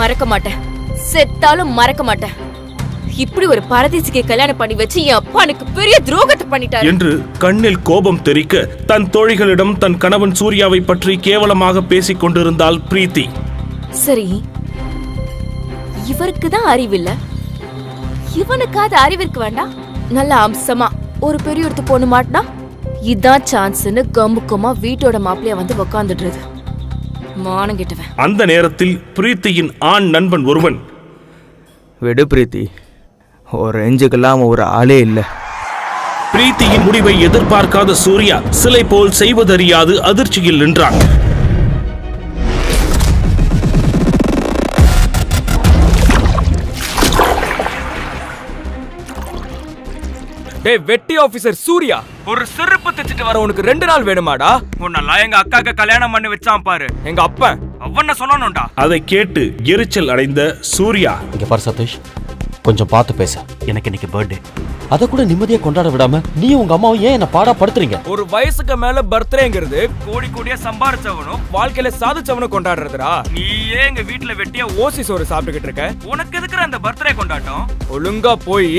மறக்க மாட்டேன், செத்தாலும் மறக்க மாட்டேன். இப்படி ஒரு பரதேசிக்கு கல்யாணம் பண்ணி வச்சு என் அப்பா எனக்கு பெரிய துரோகத்தை பண்ணிட்டாரு என்று கண்ணில் கோபம் தெறிக்க தன் தோழிகளிடம் தன் கணவன் சூர்யாவை பற்றி கேவலமாக பேசிக் கொண்டிருந்தாள் பிரீத்தி. சரி, இவருக்கு தான் அறிவில்ல, இவனுக்காவது அறிவிற்கு வேண்டாம். நல்ல அம்சமா ஒரு பெரிய இடத்து பொண்ணு மாட்டினா இதான் சான்ஸ்னு கம்புக்குமா வீட்டோட மாப்பிளைய வந்து உக்காந்துடுறது. மானம் கெட்டவன். அந்த நேரத்தில் பிரீத்தியின் ஆண் நண்பன் ஒருவன், விடு பிரீத்தி, ஒரு ரேஞ்சுக்கெல்லாம் ஒரு ஆளே இல்லை. பிரீத்தியின் முடிவை எதிர்பார்க்காத சூர்யா சிலை போல் செய்வதறியாது அதிர்ச்சியில் நின்றான். டேய் வெட்டி ஆபீசர் சூர்யா, ஒரு செருப்பு தைச்சிட்டு வர உனக்கு 2 நாள் வேணுமாடா? உன்னெல்லாம் எங்க அக்காக்கு கல்யாணம் பண்ணி வச்சான் பாரு எங்க அப்பன், அவன சொல்லணும்டா. அதை கேட்டு எரிச்சல் அடைந்த சூர்யா, இங்க பாரு சதீஷ், கொஞ்சம் பார்த்து பேச. எனக்கு இன்னைக்கு பர்த்டே, அதை கூட நிம்மதியா கொண்டாட விடாம நீ உங்க அம்மாவும் ஏன் என்ன பாடா படுத்துறீங்க? ஒரு வயசுக்கு மேல பர்த்டேங்கிறது கோடி கோடியா சம்பாரிச்சவனும் வாழ்க்கையில சாதிச்சவனும் கொண்டாடுறதுடா. நீ ஏன் எங்க வீட்டுல வெட்டியா ஓசி சோறு சாப்பிட்டுக்கிட்டு இருக்க? உனக்கு எதுக்குற அந்த பர்த்டே கொண்டாட்டம்? ஒழுங்கா போய்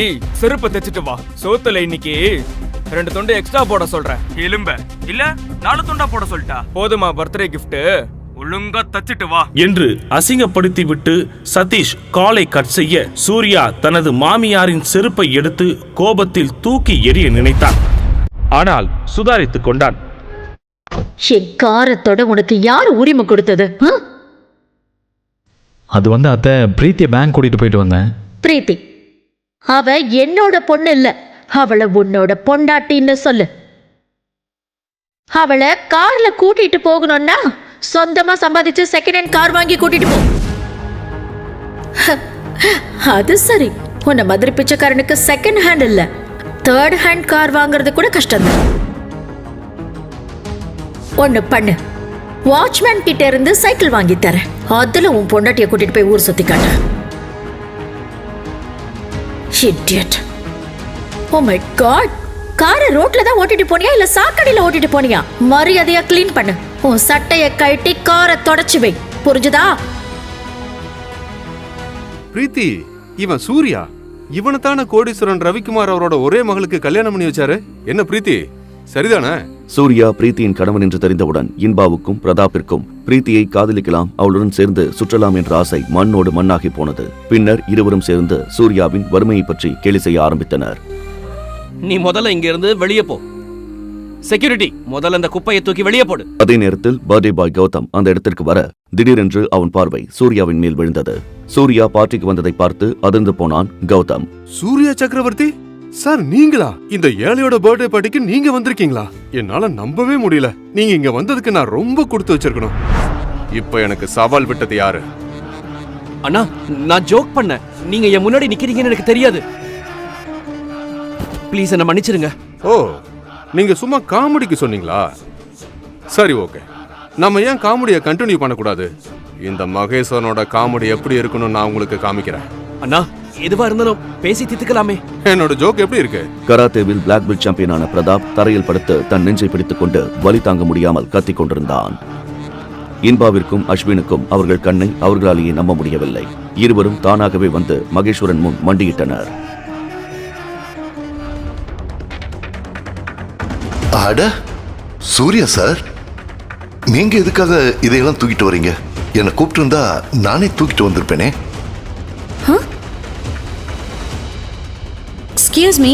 செருப்பு தைச்சிட்டு வா. சோத்துல இன்னைக்கு 2 துண்டு எக்ஸ்ட்ரா போட சொல்றேன். எலும்ப இல்ல 4 துண்டா போட சொல்லிட்டா போதுமா? பர்த்டே கிஃப்ட் ஒழுங்கா தச்சிட்டு வா என்று அசிங்கப்படுத்தி விட்டு சதீஷ் காலை கட் செய்ய சூர்யா தனது மாமியாரின் செருப்பை எடுத்து கோபத்தில் தூக்கி எறிய நினைத்தான். ஆனால் சுதாரித்துக் கொண்டான். என் காரத்தோட உனக்கு யார் உரிமை கொடுத்தது? அது அத்தை, பிரீத்தியை பேங்க் கூட்டிட்டு போயிட்டு வந்தேன். பிரீத்தி அவ என்னோட பொண்ணு இல்ல, அவளை உன்னோட பொண்டாட்டின்னு சொல்லு. அவளை கார்ல கூட்டிட்டு போகணும்னா சொந்தமா சம்பாதிச்சு செகண்ட் ஹேண்ட் கார் வாங்கி கூட்டிட்டு போ. அது சரி, உன்னை மதுரை பிச்சைக்காரனுக்கு செகண்ட் ஹேண்ட் இல்ல, 3rd ஹேண்ட் கார் வாங்குறது கூட கஷ்டம் தான். ஒன்னு பண்ணு, வாட்ச்மேன் கிட்ட இருந்து சைக்கிள் வாங்கி தரேன், அதுல உன் பொண்டாட்டிய கூட்டிட்டு போய் ஊர் சுத்தி காட்டு. Idiot. Oh my God. காரை ரோட்ல தான் ஓட்டிட்டு போனியா இல்ல சாக்கடையில ஓட்டிட்டு போனியா? மரியாதையா கிளீன் பண்ணு. உன் சட்டைய கழட்டி காரை தொடச்சு வை, புரிஞ்சுதா? பிரீத்தி, இவன் சூர்யா. இவனத்தான கோடீஸ்வரன் ரவிக்குமார் அவரோட ஒரே மகளுக்கு கல்யாணம் பண்ணி வச்சாரு. என்ன பிரீத்தி, சரிதானே? சூர்யா பிரீத்தியின் கணவன் என்று தெரிந்தவுடன் இன்பாவுக்கும் பிரதாப்பிற்கும் பிரீத்தியை காதலிக்கலாம், அவளுடன் சேர்ந்து சுற்றலாம் என்ற ஆசை மண்ணோடு மண்ணாகி போனது. பின்னர் இருவரும் சேர்ந்து சூர்யாவின் வறுமையை பற்றி கேலி செய்ய ஆரம்பித்தனர். நீ முதல்ல இங்க இருந்து வெளியே போ. செக்யூரிட்டி, முதல்ல அந்த குப்பையை தூக்கி வெளியே போடு. அதே நேரத்தில் பர்த்டே பாய் கௌதம் அந்த இடத்திற்கு வர திடீரென்று அவன் பார்வை சூர்யாவின் மேல் விழுந்தது. சூர்யா பார்ட்டிக்கு வந்ததை பார்த்து அதிர்ந்து போனான் கௌதம். சூர்யா சக்கரவர்த்தி சார், நீங்களா? இந்த ஏழையோட பர்த்டே பார்ட்டிக்கு நீங்க வந்திருக்கீங்களா? என்னால நம்பவே முடியல. நீங்க இங்க வந்ததுக்கு நான் ரொம்ப கொடுத்து வச்சிருக்கணும். இப்ப எனக்கு சவால் விட்டது யாரு? அண்ணா, நான் ஜோக் பண்ணேன். நீங்க என் முன்னாடி நிக்கிறீங்கன்னு எனக்கு தெரியாது. ப்ளீஸ் என்ன மன்னிச்சிருங்க. ஓ, நீங்க சும்மா காமெடிக்கு சொன்னீங்களா? சரி, ஓகே. நம்ம ஏன் காமெடியை கண்டினியூ பண்ணக்கூடாது? இந்த மகேஸ்வரனோட காமெடி எப்படி இருக்குன்னு நான் உங்களுக்கு காமிக்கிறேன். அண்ணா, எதுவா இருந்தாலும் பேசி தீர்த்துக்கலாமே. என்னோட ஜோக் எப்படி இருக்கு? கராத்தேவில் பிளாக் பெல்ட் சாம்பியனான பிரதாப் தரையில் படுத்து தன் நெஞ்சை பிடித்துக் கொண்டு வலி தாங்க முடியாமல் கத்திக் கொண்டிருந்தான். இன்பாவிற்கும் அஸ்வினுக்கும் அவர்கள் கண்ணை அவர்களாலேயே நம்ப முடியவில்லை. இருவரும் தானாகவே வந்து மகேஸ்வரன் முன் மண்டியிட்டனர். அட சூர்யா சார், நீங்க எதுக்காக இதையெல்லாம் தூக்கிட்டு வரீங்க? என்னை கூப்பிட்டு இருந்தா நானே தூக்கிட்டு வந்திருப்பேனே. எக்ஸ்கியூஸ் மீ,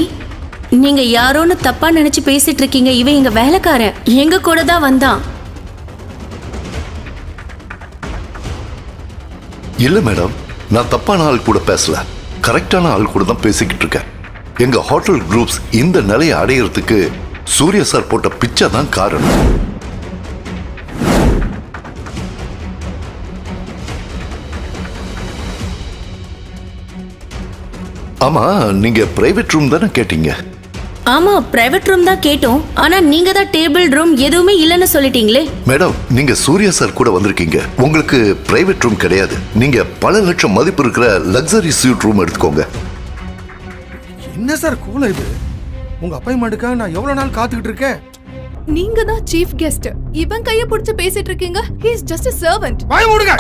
நீங்க யாரோன்னு தப்பா நினைச்சு பேசிட்டு இருக்கீங்க. இவன் எங்க வேலைக்காரன், எங்க கூட தான் வந்தான். இல்ல மேடம், நான் தப்பான ஆள் கூட பேசல, கரெக்டான ஆள் கூட தான் பேசிக்கிட்டு இருக்கேன். எங்க ஹோட்டல் குரூப்ஸ் இந்த நிலையை அடையிறதுக்கு சூர்யா சார் போட்ட பிச்சை தான் காரணம். ஆமா, நீங்க பிரைவேட் ரூம் தானே கேட்டீங்க? ஆமா, பிரைவேட் ரூம் தான் கேட்டோம். ஆனா நீங்க தான் டேபிள் ரூம் எதுவுமே இல்லைன்னு சொல்லிட்டீங்களே. மேடம், நீங்க சூர்யா சார் கூட வந்திருக்கீங்க, உங்களுக்கு பிரைவேட் ரூம் கிடையாது. நீங்க பல லட்சம் மதிப்பு இருக்கிற லக்ஸரி ஸ்யூட் ரூம் எடுத்துக்கோங்க. என்ன சார் கூல இது? உங்க அப்பாயின்மெண்ட்டுக்காக நான் எவ்வளவு நாள் காத்துக்கிட்டு இருக்கேன். நீங்க தான் சீஃப் கெஸ்ட், இவன் கைய பிடிச்சு பேசிட்டு இருக்கீங்க. He is just a servant. வாய் மூடுங்க.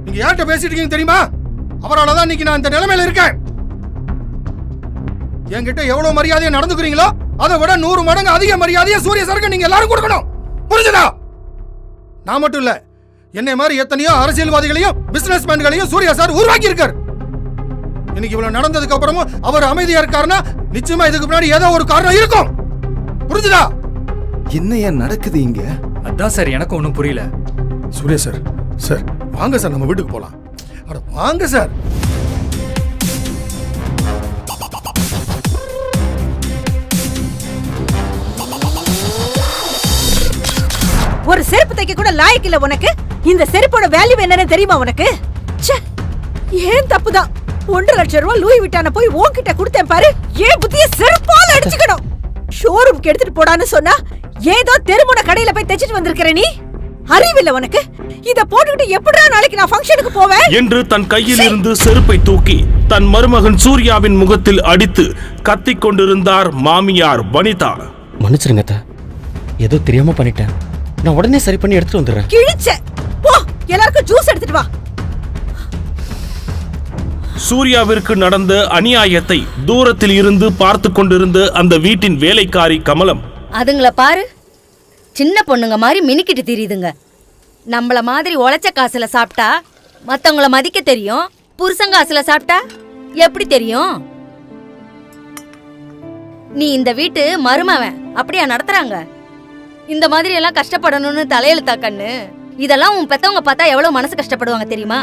நீங்க யார்கிட்ட பேசிட்டு இருக்கீங்க தெரியுமா? அவரால தான் இன்னைக்கு நான் இந்த நிலைமையில இருக்கேன். என்கிட்ட எவ்வளவு மரியாதையா நடந்துக்கிறீங்களோ அதை விட 100 மடங்கு அதிக மரியாதையா சூரிய சாருக்கு நீங்க எல்லாரும் கொடுக்கணும். புரிஞ்சுதா? நான் மட்டும் இல்ல, என்னை மாதிரி எத்தனையோ அரசியல்வாதிகளையும் பிசினஸ் மேன்களையும் சூர்யா சார் உருவாக்கி இருக்கார். இன்னைக்கு இவ்வளவு நடந்ததுக்கு அப்புறமும் அவர் அமைதியா இருக்காருன்னா நிச்சயமா இதுக்கு முன்னாடி ஏதோ ஒரு காரணம் இருக்கும். புரிஞ்சுதா? என்ன ஏன் நடக்குது இங்க? அதான் சார் எனக்கு ஒன்றும் புரியல. சூர்யா சார், சார் வாங்க சார், நம்ம வீட்டுக்கு போலாம். அட வாங்க சார். ஒரு செருப்பு தைக்க கூட லாயக்கு இல்ல உனக்கு. இந்த செருப்போட வேல்யூ என்னன்னு தெரியுமா உனக்கு? ஏன் தப்புதான். 1.5 லட்சம் ரூபாய் லூயி விட்டான போய் உன்கிட்ட கொடுத்தேன் பாரு. ஏன் புத்திய செருப்பால அடிச்சுக்கணும். ஷோரூம்க்கு எடுத்துட்டு போடான்னு சொன்னா ஏதோ தெருமுன கடையில போய் தைச்சிட்டு வந்திருக்கிற நீ. அறிவில்ல உனக்கு? இத போட்டுக்கிட்டு எப்படிடா நாளைக்கு நான் ஃபங்க்ஷனுக்கு போவேன் என்று தன் கையில் இருந்து செருப்பை தூக்கி தன் மருமகன் சூர்யாவின் முகத்தில் அடித்து கத்திக் கொண்டிருந்தார் மாமியார் வனிதா. மன்னிச்சிருங்க அத்தை, ஏதோ தெரியாம பண்ணிட்டேன். நான் உடனே சரி பண்ணி எடுத்துட்டு வந்துடுறேன். கிழிச்ச போ, எல்லாருக்கும் ஜூஸ் எடுத்துட்டு வா. சூர்யாவிற்கு நடந்த அநியாயத்தை தூரத்தில் இருந்து பார்த்து கொண்டிருந்த அந்த வீட்டின் வேலைக்காரி கமலம், அதுங்கள பாரு, சின்ன பொண்ணுங்க மாதிரி மினிக்கிட்டு தெரியுதுங்க. நம்மள மாதிரி உழைச்ச காசுல சாப்பிட்டா மத்தவங்கள மதிக்க தெரியும், புருஷன் காசுல சாப்பிட்டா எப்படி தெரியும்? நீ இந்த வீட்டு மருமவன் அப்படியா நடத்துறாங்க? இந்த மாதிரி எல்லாம் கஷ்டப்படணும்னு தலையெழுத்தா கண்ணு? இதெல்லாம் உன் பெத்தவங்க பார்த்தா எவ்வளவு மனசு கஷ்டப்படுவாங்க தெரியுமா?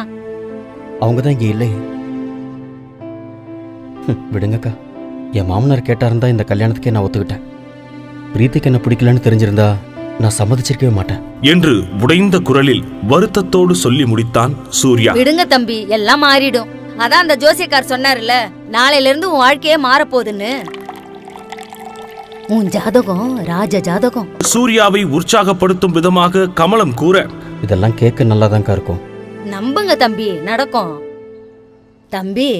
அவங்க தான் இங்க இல்லையே. விடுங்கக்கா, என் மாமனார் கேட்டாருந்தா இந்த கல்யாணத்துக்கே நான் ஒத்துக்கிட்டேன். பிரீத்திக்கு என்ன பிடிக்கலன்னு தெரிஞ்சிருந்தா நான் சம்மதிச்சிருக்கவே மாட்டேன் என்று உடைந்த குரலில் வருத்தத்தோடு சொல்லி முடித்தான் சூர்யா. விடுங்க தம்பி, எல்லாம் மாறிடும். அதான் அந்த ஜோசியக்கார் சொன்னார்ல, நாளையில இருந்து உன் வாழ்க்கையே மாறப்போகுதுன்னு. உன் ஜாதகம் ராஜ ஜாதகம். சூர்யாவை உற்சாகப்படுத்தும் விதமாக கமலம் கூற, இதெல்லாம் கேட்க நல்லாதான்க்கா இருக்கும். நம்புங்க தம்பி, நடக்கும். தம்பி,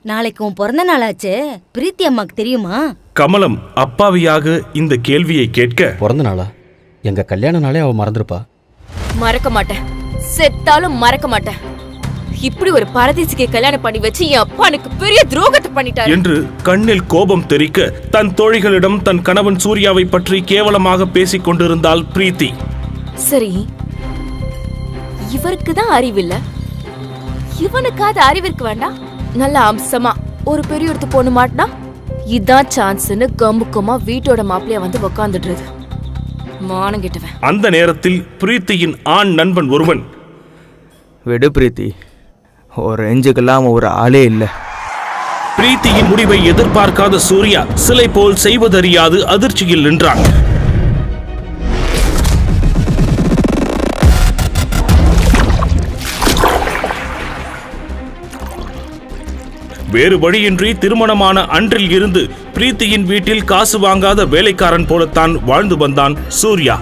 நாளைக்கு உன் பிறந்த நாளாச்சு, பிரீத்தி அம்மாக்கு தெரியுமா? கமலம் அப்பாவியாக இந்த கேள்வியை கேட்க, பிறந்த நாளா? எங்க கல்யாண நாளே அவ மறந்துருப்பா. மறக்க மாட்டேன், செத்தாலும் மறக்க மாட்டேன். இப்படி ஒரு பரதேசிக்கு கல்யாணம் பண்ணி வச்சு என் அப்பா எனக்கு பெரிய துரோகத்தை பண்ணிட்டாரு என்று கண்ணில் கோபம் தெறிக்க தன் தோழிகளிடம் தன் கணவன் சூர்யாவை பற்றி கேவலமாக பேசிக் கொண்டிருந்தாள் பிரீத்தி. சரி, இவருக்கு தான் அறிவில்ல, இவனுக்காவது அறிவிற்கு வேண்டாம். நல்ல அம்சமா ஒரு பெரிய இடத்து பொண்ணு மாட்டினா இதான் சான்ஸ்னு கம்புக்குமா வீட்டோட மாப்பிளைய வந்து உக்காந்துடுறது. மானம் கெட்டவன். அந்த நேரத்தில் பிரீத்தியின் ஆண் நண்பன் ஒருவன், விடு பிரீத்தி, ஒரு ரேஞ்சுக்கெல்லாம் ஒரு ஆளே இல்லை. பிரீத்தியின் முடிவை எதிர்பார்க்காத சூர்யா சிலை போல் செய்வதறியாது அதிர்ச்சியில் நின்றான். வேறு வழியின்றி திருமணமான அன்றில் இருந்து பிரீத்தியின் வீட்டில் காசு வாங்காத வேலைக்காரன் போலத்தான் வாழ்ந்து வந்தான் சூர்யா.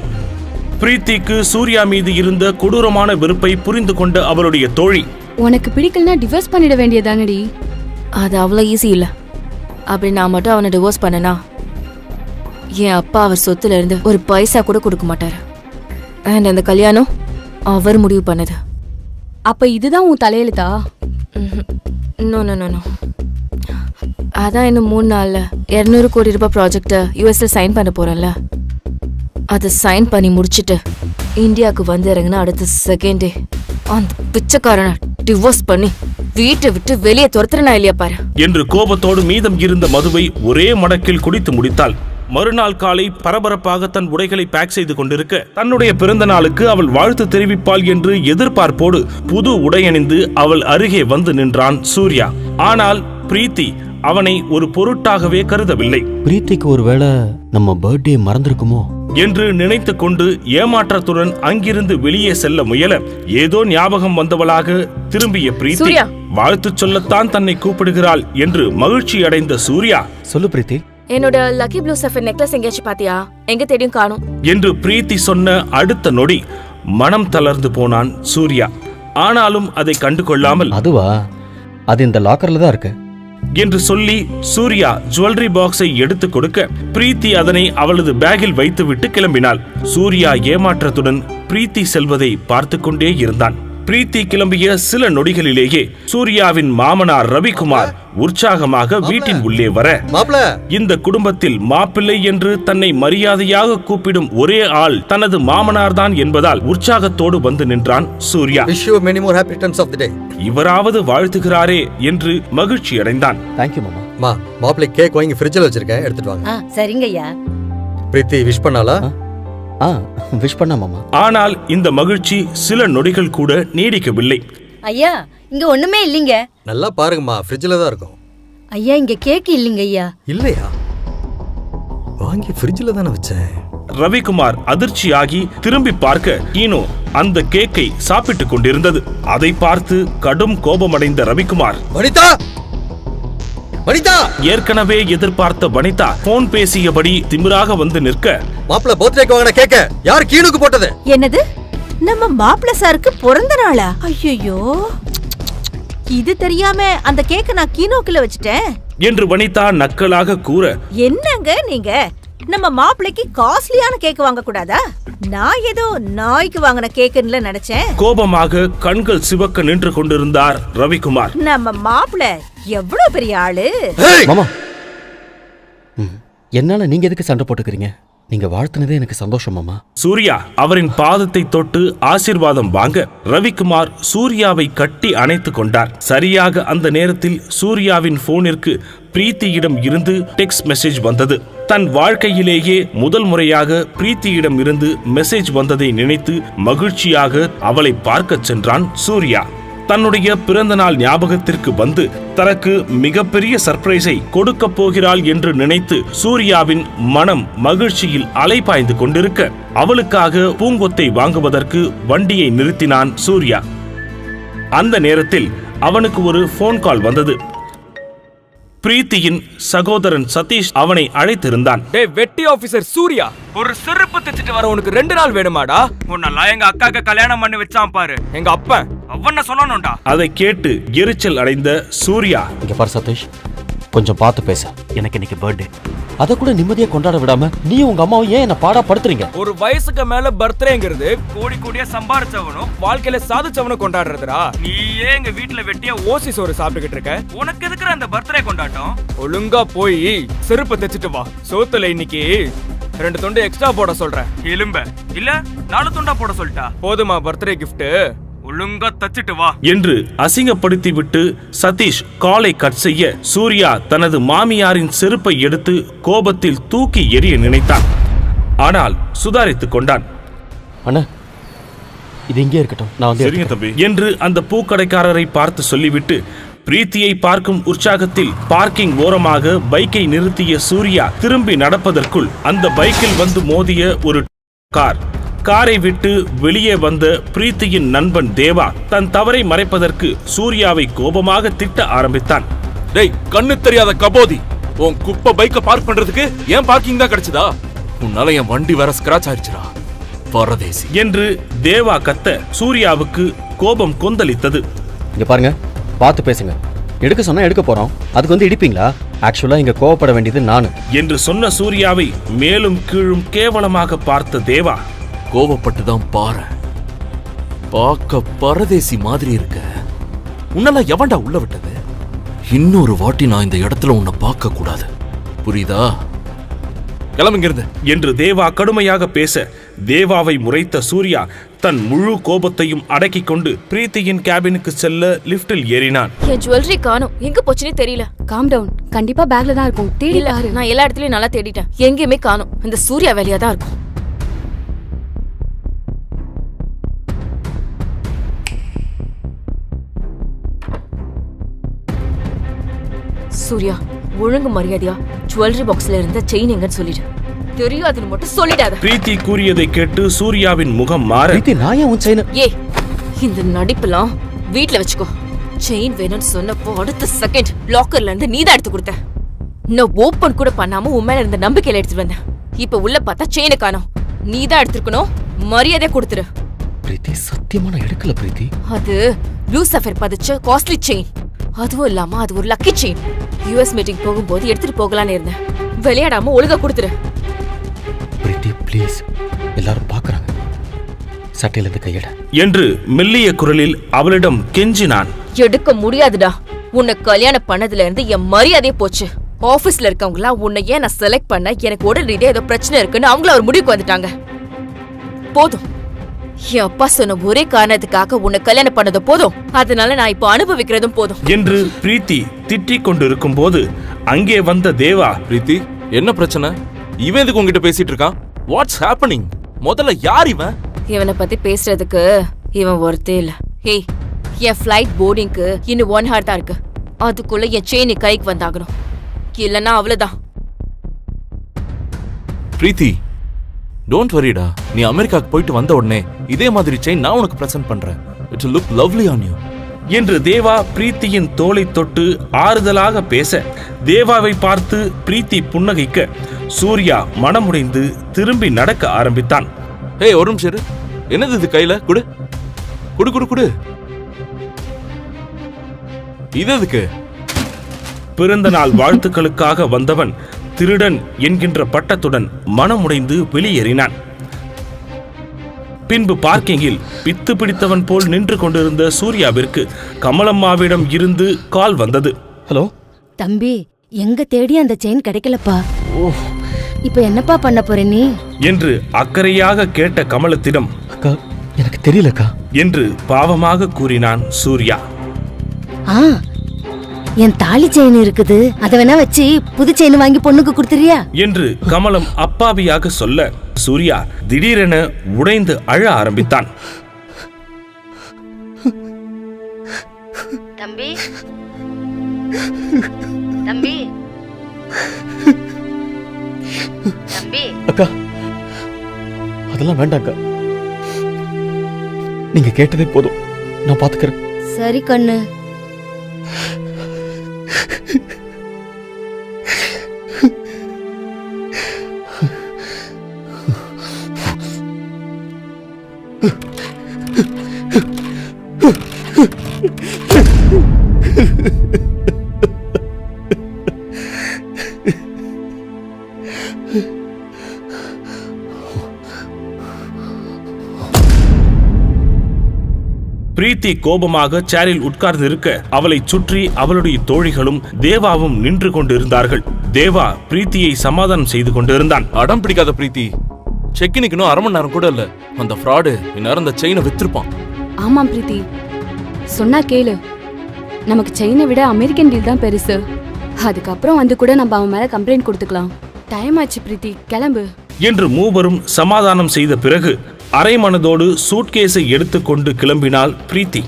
பிரீத்திக்கு சூர்யா மீது இருந்த கொடூரமான வெறுப்பை புரிந்து கொண்ட அவளுடைய தோழி, உனக்கு பிடிக்கலனா டிவோர்ஸ் பண்ணிட வேண்டியதானடி. அது அவ்வளோ ஈஸி இல்லை. அப்படி நான் மட்டும் அவனை டிவோர்ஸ் பண்ணனா என் அப்பா அவர் சொத்துல இருந்து ஒரு பைசா கூட கொடுக்க மாட்டாரு. அண்ட் அந்த கல்யாணம் அவர் முடிவு பண்ணது. அப்ப இதுதான் உன் தலையெழுத்தா? No no no no. அதான் இன்னும் 3 நாள்ல 200 கோடி ரூபாய் ப்ராஜெக்டை யூஎஸ்ல சைன் பண்ண போறேன்ல, அதை சைன் பண்ணி முடிச்சுட்டு இந்தியாவுக்கு வந்து இறங்கினா அடுத்த செகண்டே அந்த பிச்சைக்காரனை டிவோர்ஸ் பண்ணி வீட்டை விட்டு வெளியே துரத்துறனா இல்லையா பாரு என்று கோபத்தோடு மீதம் இருந்த மதுவை ஒரே மடக்கில் குடித்து முடித்தாள். மறுநாள் காலை பரபரப்பாக தன் உடைகளை பேக் செய்து கொண்டிருக்க, தன்னுடைய பிறந்த நாளுக்கு அவள் வாழ்த்து தெரிவிப்பாள் என்று எதிர்பார்ப்போடு புது உடையணிந்து அவள் அருகே வந்து நின்றான் சூர்யா. ஆனால் பிரீத்தி அவனை ஒரு பொருட்டாகவே கருதவில்லை. பிரீத்திக்கு ஒருவேளை நம்ம பர்த்டே மறந்திருக்குமோ என்று நினைத்து கொண்டு ஏமாற்றத்துடன் அங்கிருந்து வெளியே செல்ல முயல, ஏதோ ஞாபகம் வந்தவளாக திரும்பிய பிரீத்தி வாழ்த்து சொல்லத்தான் தன்னை கூப்பிடுகிறாள் என்று மகிழ்ச்சி அடைந்த சூர்யா, சொல்லு பிரீத்தி, என்னோட லக்கி ப்ளூ சஃபர் நெக்லஸ் எங்கேயாச்சும் பாத்தியா? எங்க தேடியும் காணும் என்று பிரீத்தி சொன்ன அடுத்த நொடி மனம் தளர்ந்து போனான் சூர்யா. ஆனாலும் அதை கண்டு கொள்ளாமல், அதுவா, அது இந்த லாக்கர்ல தான் இருக்கு என்று சொல்லி சூர்யா ஜுவல்லரி பாக்ஸை எடுத்து கொடுக்க, பிரீத்தி அதனை அவளது பேக்கில் வைத்துவிட்டு கிளம்பினாள். சூர்யா ஏமாற்றத்துடன் பிரீத்தி செல்வதை பார்த்து கொண்டே இருந்தான். பிரீத்தி கிளம்பிய சில நொடிகளிலேயே சூர்யாவின் மாமனார் ரவிக்குமார் உற்சாகமாக வீட்டின் உள்ளே வர, இந்த குடும்பத்தில் மாப்பிள்ளை என்று தன்னை மரியாதையாக கூப்பிடும் ஒரே ஆள் தனது மாமனார் தான் என்பதால் உற்சாகத்தோடு வந்து நின்றான் சூர்யா. இவராவது வாழ்த்துகிறாரே என்று மகிழ்ச்சி அடைந்தான். தேங்க்யூ மாமா. மாப்பிள்ளை கேக் வாங்கி ஃப்ரிட்ஜில் வச்சிருக்கேன், எடுத்துட்டு வாங்க. சரிங்கய்யா. பிரீத்தி விஷ் பண்ணாளா? விஷ் பண்ணா மாமா. ஆனால் இந்த மகிழ்ச்சி சில நொடிகள் கூட நீடிக்கவில்லை. ஐயா, இங்க ஒண்ணுமே இல்லைங்க. நல்லா பாருங்கம்மா, ஃப்ரிட்ஜில் தான் இருக்கும். ஐயா, இங்க கேக் இல்லைங்க ஐயா. இல்லையா? வாங்கி ஃப்ரிட்ஜில் தானே வச்சேன். ரவிக்குமார் அதிர்ச்சியாகி திரும்பி பார்க்க ஈனோ அந்த கேக்கை சாப்பிட்டுக் கொண்டிருந்தது. அதை பார்த்து கடும் கோபமடைந்த ரவிக்குமார், வனிதா, வனிதா! ஏற்கனவே எதிர்பார்த்த வனிதா போன் பேசியபடி திமிராக வந்து நிற்க, மாப்பிள்ள பர்த்டேக்கு வாங்கின கேக்க யார் கீனுக்கு போட்டது? என்னது? நம்ம மாப்பிள்ள சாருக்கு பிறந்த நாளா? ஐயோ, இது தெரியாம அந்த கேக்க நான் கீனோக்குள்ள வச்சுட்டேன் என்று வனிதா நக்கலாக கூற, என்னங்க நீங்க நம்ம மாப்பிள்ளைக்கு காஸ்ட்லியான கேக் வாங்க கூடாதா? நான் ஏதோ நாய்க்கு வாங்கின கேக்குன்னு நினைச்சேன். கோபமாக கண்கள் சிவக்க நின்று கொண்டிருந்தார் ரவிக்குமார். நம்ம மாப்பிள்ள எவ்வளவு பெரிய ஆளு. மாமா, என்னால நீங்க எதுக்கு சண்டை போட்டுக்கிறீங்க? நீங்க வாழ்த்துனதே எனக்கு சந்தோஷம் மாமா. சூர்யா அவரின் பாதத்தை தொட்டு ஆசீர்வாதம் வாங்க ரவிக்குமார் சூர்யாவை கட்டி அணைத்துக் கொண்டார். சரியாக அந்த நேரத்தில் சூர்யாவின் போனிற்கு பிரீத்தியிடம் இருந்து டெக்ஸ்ட் மெசேஜ் வந்தது. தன் வாழ்க்கையிலேயே முதல் முறையாக பிரீத்தியிடம் இருந்து மெசேஜ் வந்ததை நினைத்து மகிழ்ச்சியாக அவளை பார்க்க சென்றான் சூர்யா. தன்னுடைய பிறந்த நாள் ஞாபகத்திற்கு வந்து தனக்கு மிகப்பெரிய சர்ப்ரைஸை கொடுக்க போகிறாள் என்று நினைத்து சூர்யாவின் மனம் மகிழ்ச்சியில் அலைபாய்ந்து கொண்டிருக்க அவளுக்காக பூங்கொத்தை வாங்குவதற்கு வண்டியை நிறுத்தினான் சூர்யா. அந்த நேரத்தில் அவனுக்கு ஒரு போன் கால் வந்தது. பிரீத்தியின் சகோதரன் சதீஷ் அவனை அழைத்திருந்தான். டேய் வெட்டி ஆபீசர் சூர்யா, ஒரு செருப்பு தைச்சிட்டு வர உனக்கு 2 நாள் வேணுமாடா? உன்னெல்லாம் எங்க அக்காக்கு கல்யாணம் பண்ணி வச்சான் பாரு எங்க அப்பன், அவன சொல்லணும்டா. அதை கேட்டு எரிச்சல் அடைந்த சூர்யா, இங்க பாரு சதீஷ், கொஞ்சம் பார்த்து பேச. எனக்கு இன்னைக்கு பர்த்டே, அதை கூட நிம்மதியா கொண்டாட விடாம நீ உங்க அம்மாவும் ஏன் என்ன பாடா படுத்துறீங்க? ஒரு வயசுக்கு மேல பர்த்டேங்கிறது கோடி கோடியா சம்பாரிச்சவனும் வாழ்க்கையில சாதிச்சவனும் கொண்டாடுறதுடா. நீ ஏன் எங்க வீட்டுல வெட்டிய ஓசி சோறு சாப்பிட்டுக்கிட்டு இருக்க? உனக்கு எதுக்குற அந்த பர்த்டே கொண்டாட்டம்? ஒழுங்கா போய் செருப்பு தைச்சிட்டு வா. சோத்துல இன்னைக்கு 2 துண்டு எக்ஸ்ட்ரா போட சொல்றேன். எலும்ப இல்ல 4 துண்டா போட சொல்லிட்டா போதுமா? பர்த்டே கிஃப்ட் ஒழுங்கா தச்சிட்டு வா என்று அசிங்கப்படுத்தி விட்டு சதீஷ் காலை கட் செய்ய சூர்யா தனது மாமியாரின் செருப்பை எடுத்து கோபத்தில் தூக்கி எறிய நினைத்தான். ஆனால் சுதாரித்துக் கொண்டான். அண்ணா, இது இங்கே இருக்கட்டும், நான் வந்து என்று அந்த பூக்கடைக்காரரை பார்த்து சொல்லிவிட்டு பிரீத்தியை பார்க்கும் உற்சாகத்தில் பார்க்கிங் ஓரமாக பைக்கை நிறுத்திய சூர்யா திரும்பி நடப்பதற்குள் அந்த பைக்கில் வந்து மோதிய ஒரு காரை விட்டு வெளியே வந்த பிரீத்தியின் நண்பன் தேவா தன் தவறை மறைப்பதற்கு சூர்யாவை கோபமாக திட்ட ஆரம்பித்தான். டேய், கண்ணு தெரியாத கபோதி, உன் குப்பை பைக்க பார்க் பண்றதுக்கு ஏன் பார்க்கிங் தான் கிடைச்சதா? உன்னால என் வண்டி வேற ஸ்கிராச் ஆயிடுச்சுடா பரதேசி என்று தேவா கத்த சூர்யாவுக்கு கோபம் கொந்தளித்தது. இங்க பாருங்க, பார்த்து பேசுங்க. எடுக்க சொன்னா எடுக்க போறோம், அதுக்கு வந்து இடிப்பீங்களா? ஆக்சுவலா இங்க கோவப்பட வேண்டியது நானு என்று சொன்ன சூர்யாவை மேலும் கீழும் கேவலமாக பார்த்த தேவா, கோவப்பட்டுதான் பாரு, பார்க்க பரதேசி மாதிரி இருக்க. உன்னால எவன்டா உள்ள விட்டது? இன்னொரு வாட்டி நான் இந்த இடத்துல உன்னை பார்க்க கூடாது, புரியுதா? கிளம்புங்கிறது என்று தேவா கடுமையாக பேச தேவாவை முறைத்த சூர்யா தன் முழு கோபத்தையும் அடக்கிக் கொண்டு பிரீத்தியின் கேபினுக்கு செல்ல லிப்டில் ஏறினான். என் ஜுவல்லரி காணோம், எங்க போச்சுன்னே தெரியல. காம் டவுன், கண்டிப்பா பேக்ல தான் இருக்கும். தேடி பாரு. நான் எல்லா இடத்துலயும் நல்லா தேடிட்டேன், எங்கேயுமே காணோம். இந்த சூர்யா வேலையா தான் இருக்கும். சூர்யா, ஒழுங்கு மரியாதையா ஜுவல்லரி பாக்ஸ்ல இருந்த செயின் எங்கன்னு சொல்லிடு. தெரியாதுன்னு மட்டும் சொல்லிடாத. பிரீத்தி கூறியதை கேட்டு சூர்யாவின் முகம் மாற, ஏய், இந்த நடிப்பெல்லாம் வீட்ல வச்சுக்கோ. செயின் வேணும்னு சொன்னப்போ அடுத்த செகண்ட் லாக்கர்ல இருந்து நீதான் எடுத்து கொடுத்த. நான் ஓபன் கூட பண்ணாம உன் மேல இருந்த நம்பிக்கையில எடுத்துட்டு வந்தேன். இப்ப உள்ள பார்த்தா செயினை காணோம். நீதான் எடுத்துக்கணும், மரியாதை கொடுத்துரு. பிரீத்தி, சத்தியமா நான் எடுக்கல பிரீத்தி. அது ப்ளூ சஃபர் பதிச்ச காஸ்ட்லி செயின். அதுவும் இல்லாம அது ஒரு லக்கி செயின். யுஎஸ் மீட்டிங் போகும்போது எடுத்துட்டு போகலான்னு இருந்தேன். விளையாடாம ஒழுங்கா கொடுத்துரு. பிரீத்தி ப்ளீஸ், எல்லாரும் பாக்குறாங்க. சட்டையிலிருந்து கையிட என்று மெல்லிய குரலில் அவளிடம் கெஞ்சினான். எடுக்க முடியாதுடா. உன்னை கல்யாணம் பண்ணதுல இருந்து என் மரியாதையே போச்சு. ஆபீஸ்ல இருக்கவங்களா உன்னை ஏன் நான் செலக்ட் பண்ண, எனக்கு உடல் ரீதியா ஏதோ பிரச்சனை இருக்குன்னு அவங்கள ஒரு முடிவுக்கு வந்துட்டாங்க. போதும், என் அப்பா சொன்ன ஒரே காரணத்துக்காக உன்னை கல்யாணம் பண்ணது போதும். அதனால நான் இப்போ அனுபவிக்கிறதும் போதும் என்று பிரீத்தி திட்டிக் கொண்டிருக்கும் போது அங்கே வந்த தேவா, பிரீத்தி என்ன பிரச்சனை? இவன் எதுக்கு உங்ககிட்ட பேசிட்டு இருக்கான்? What's happening? முதல்ல யார் இவன்? இவனை பத்தி பேசுறதுக்கு இவன் ஒருத்தே இல்ல. ஹேய், என் ஃபிளைட் போர்டிங்க்கு இன்னும் 1 hour தான் இருக்கு. அதுக்குள்ள என் செயின் கைக்கு வந்தாகணும், இல்லன்னா அவ்வளவுதான். பிரீத்தி டோன்ட் வரிடா. நீ அமெரிக்காக்கு போயிட்டு வந்த உடனே இதே மாதிரி செயின் நான் உனக்கு பிரசன்ட் பண்றேன். It will look lovely on you என்று தேவா பிரீத்தியின் தோளை தொட்டு ஆறுதலாக பேச, தேவாவை பார்த்து பிரீத்தி புன்னகைக்க சூர்யா மனமுடைந்து திரும்பி நடக்க ஆரம்பித்தான். ஏய் ஒரு நிமிஷம் இரு. என்னது இது கையில? குடு குடு குடு குடு. இது எதுக்கு? பிறந்த நாள் வாழ்த்துக்களுக்காக வந்தவன் திருடன் என்கின்ற பட்டத்துடன் மனமுடைந்து வெளியேறினான். பின்பு பார்க்கிங்கில் பித்து பிடித்தவன் போல் நின்று கொண்டிருந்த சூர்யாவிற்கு கமலம்மாவிடம் இருந்து கால் வந்தது. ஹலோ தம்பி, எங்க தேடி அந்த செயின் கிடைக்கலப்பா. இப்ப என்னப்பா பண்ண போற நீ என்று அக்கறையாக கேட்ட கமலத்திடம், அக்கா எனக்கு தெரியலக்கா என்று பாவமாக கூறினான் சூர்யா. என் தாலி செயின் இருக்குது, அத வேணா வச்சு புது செயின் வாங்கி பொண்ணுக்கு கொடுத்துறியா என்று கமலம் அப்பாவியாக சொல்ல, சூர்யா திடீரென உடைந்து அழ ஆரம்பித்தான். தம்பி தம்பி தம்பி. அக்கா அதெல்லாம் வேண்டாம்க்கா, நீங்க கேட்டதே போதும், நான் பாத்துக்கிறேன். சரி கண்ணு. பிரீத்தி கோபமாக சேரில் உட்கார்ந்து இருக்க, அவளை சுற்றி அவளுடைய தோழிகளும் தேவாவும் நின்று கொண்டிருந்தார்கள். தேவா பிரீத்தியை சமாதானம் செய்து கொண்டிருந்தான். அடம் பிடிக்காத பிரீத்தி, செக்கினுக்கு இன்னும் 1/2 மணி நேரம் கூட இல்ல. அந்த ஃப்ராடு இந்நேரம் அந்த செயினை வித்திருப்பான். ஆமாம் பிரீத்தி, சொன்னா கேளு. நமக்கு செயினை விட அமெரிக்கன் டீல் தான் பெருசு. அதுக்கப்புறம் வந்து கூட நம்ம அவன் மேல கம்ப்ளைண்ட் கொடுத்துக்கலாம். டைம் ஆச்சு பிரீத்தி, கிளம்பு என்று மூவரும் சமாதானம் செய்த பிறகு அரை மனதோடு சூட்கேஸை எடுத்துக்கொண்டு கிளம்பினாள் பிரீத்தி.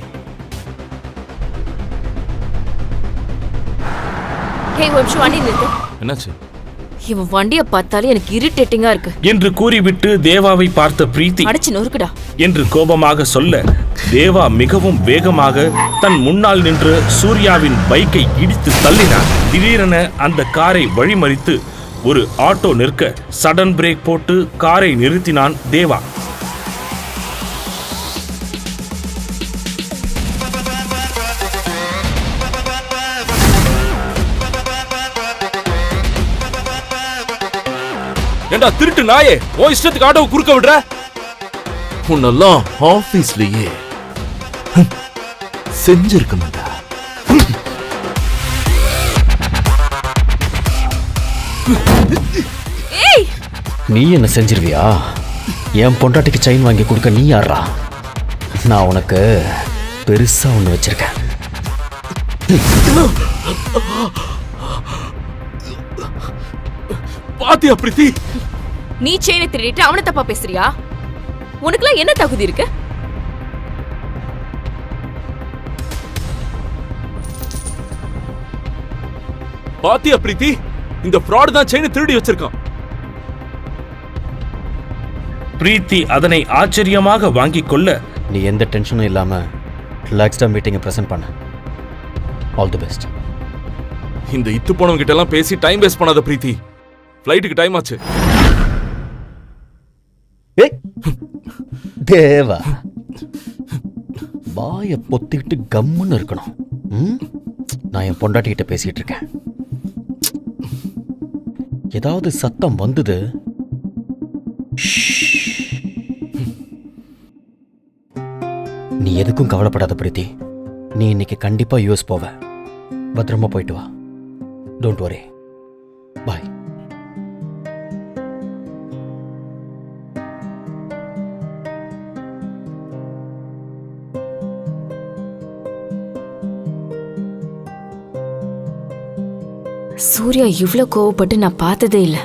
என்னாச்சு? இவன் வண்டியை பார்த்தாலே எனக்கு இரிட்டேட்டிங்கா இருக்கு என்று கூறிவிட்டு தேவாவை பார்த்த பிரீத்தி, அடிச்சு நொறுக்குடா என்று கோபமாக சொல்ல, தேவா மிகவும் வேகமாக தன் முன்னால் நின்ற சூர்யாவின் பைக்கை இடித்து தள்ளினார். திடீரென அந்த காரை வழிமறித்து ஒரு ஆட்டோ நிற்க சடன் பிரேக் போட்டு காரை நிறுத்தினான் தேவா. ஏண்டா திருட்டு நாயே, ஓ இஷ்டத்துக்கு ஆட்டோவை குறுக்க விடுற? உன்னெல்லாம் ஆபீஸ்லயே செஞ்சிருக்கணும்டா. நீ என்ன செஞ்சிருவியா? என் பொண்டாட்டிக்கு செயின் வாங்கி கொடுக்க நீ யாரா? நான் உனக்கு பெருசா ஒண்ணு வச்சிருக்கேன். பாத்தியா பிரீத்தி? நீ செயினை திருடிட்டு அவனை தப்பா பேசுறியா? உனக்குலாம் என்ன தகுதி இருக்கு? பாத்தியா பிரீத்தி? இந்த ஃப்ராட் தான் செயினை திருடி வச்சிருக்கான். பிரீத்தி அதனை ஆச்சரியமாக வாங்கிக் கொள்ள, நீ எந்த டென்ஷனும் இல்லாம ரிலாக்ஸ்டா மீட்டிங்கை பிரசன்ட் பண்ண. All the best. இந்த இத்து போனவங்க கிட்ட எல்லாம் பேசி டைம் வேஸ்ட் பண்ணாத பிரீத்தி. ஃப்ளைட்டுக்கு டைம் ஆச்சு. தேவா, வாயை பொத்திக்கிட்டு கம்முன்னு இருக்கணும். நான் என் பொண்டாட்டி கிட்ட பேசிட்டு இருக்கேன். ஏதாவது சத்தம் வந்தது, நீ எதுக்கும் கவலைப்படாத பிரீத்தி. நீ இன்னைக்கு கண்டிப்பா யூஎஸ் போவ. பத்திரமா போயிட்டு வா. Don't worry. பாய். சூர்யா இவ்ளோ கோவப்பட்டு நான் பார்த்ததே இல்ல.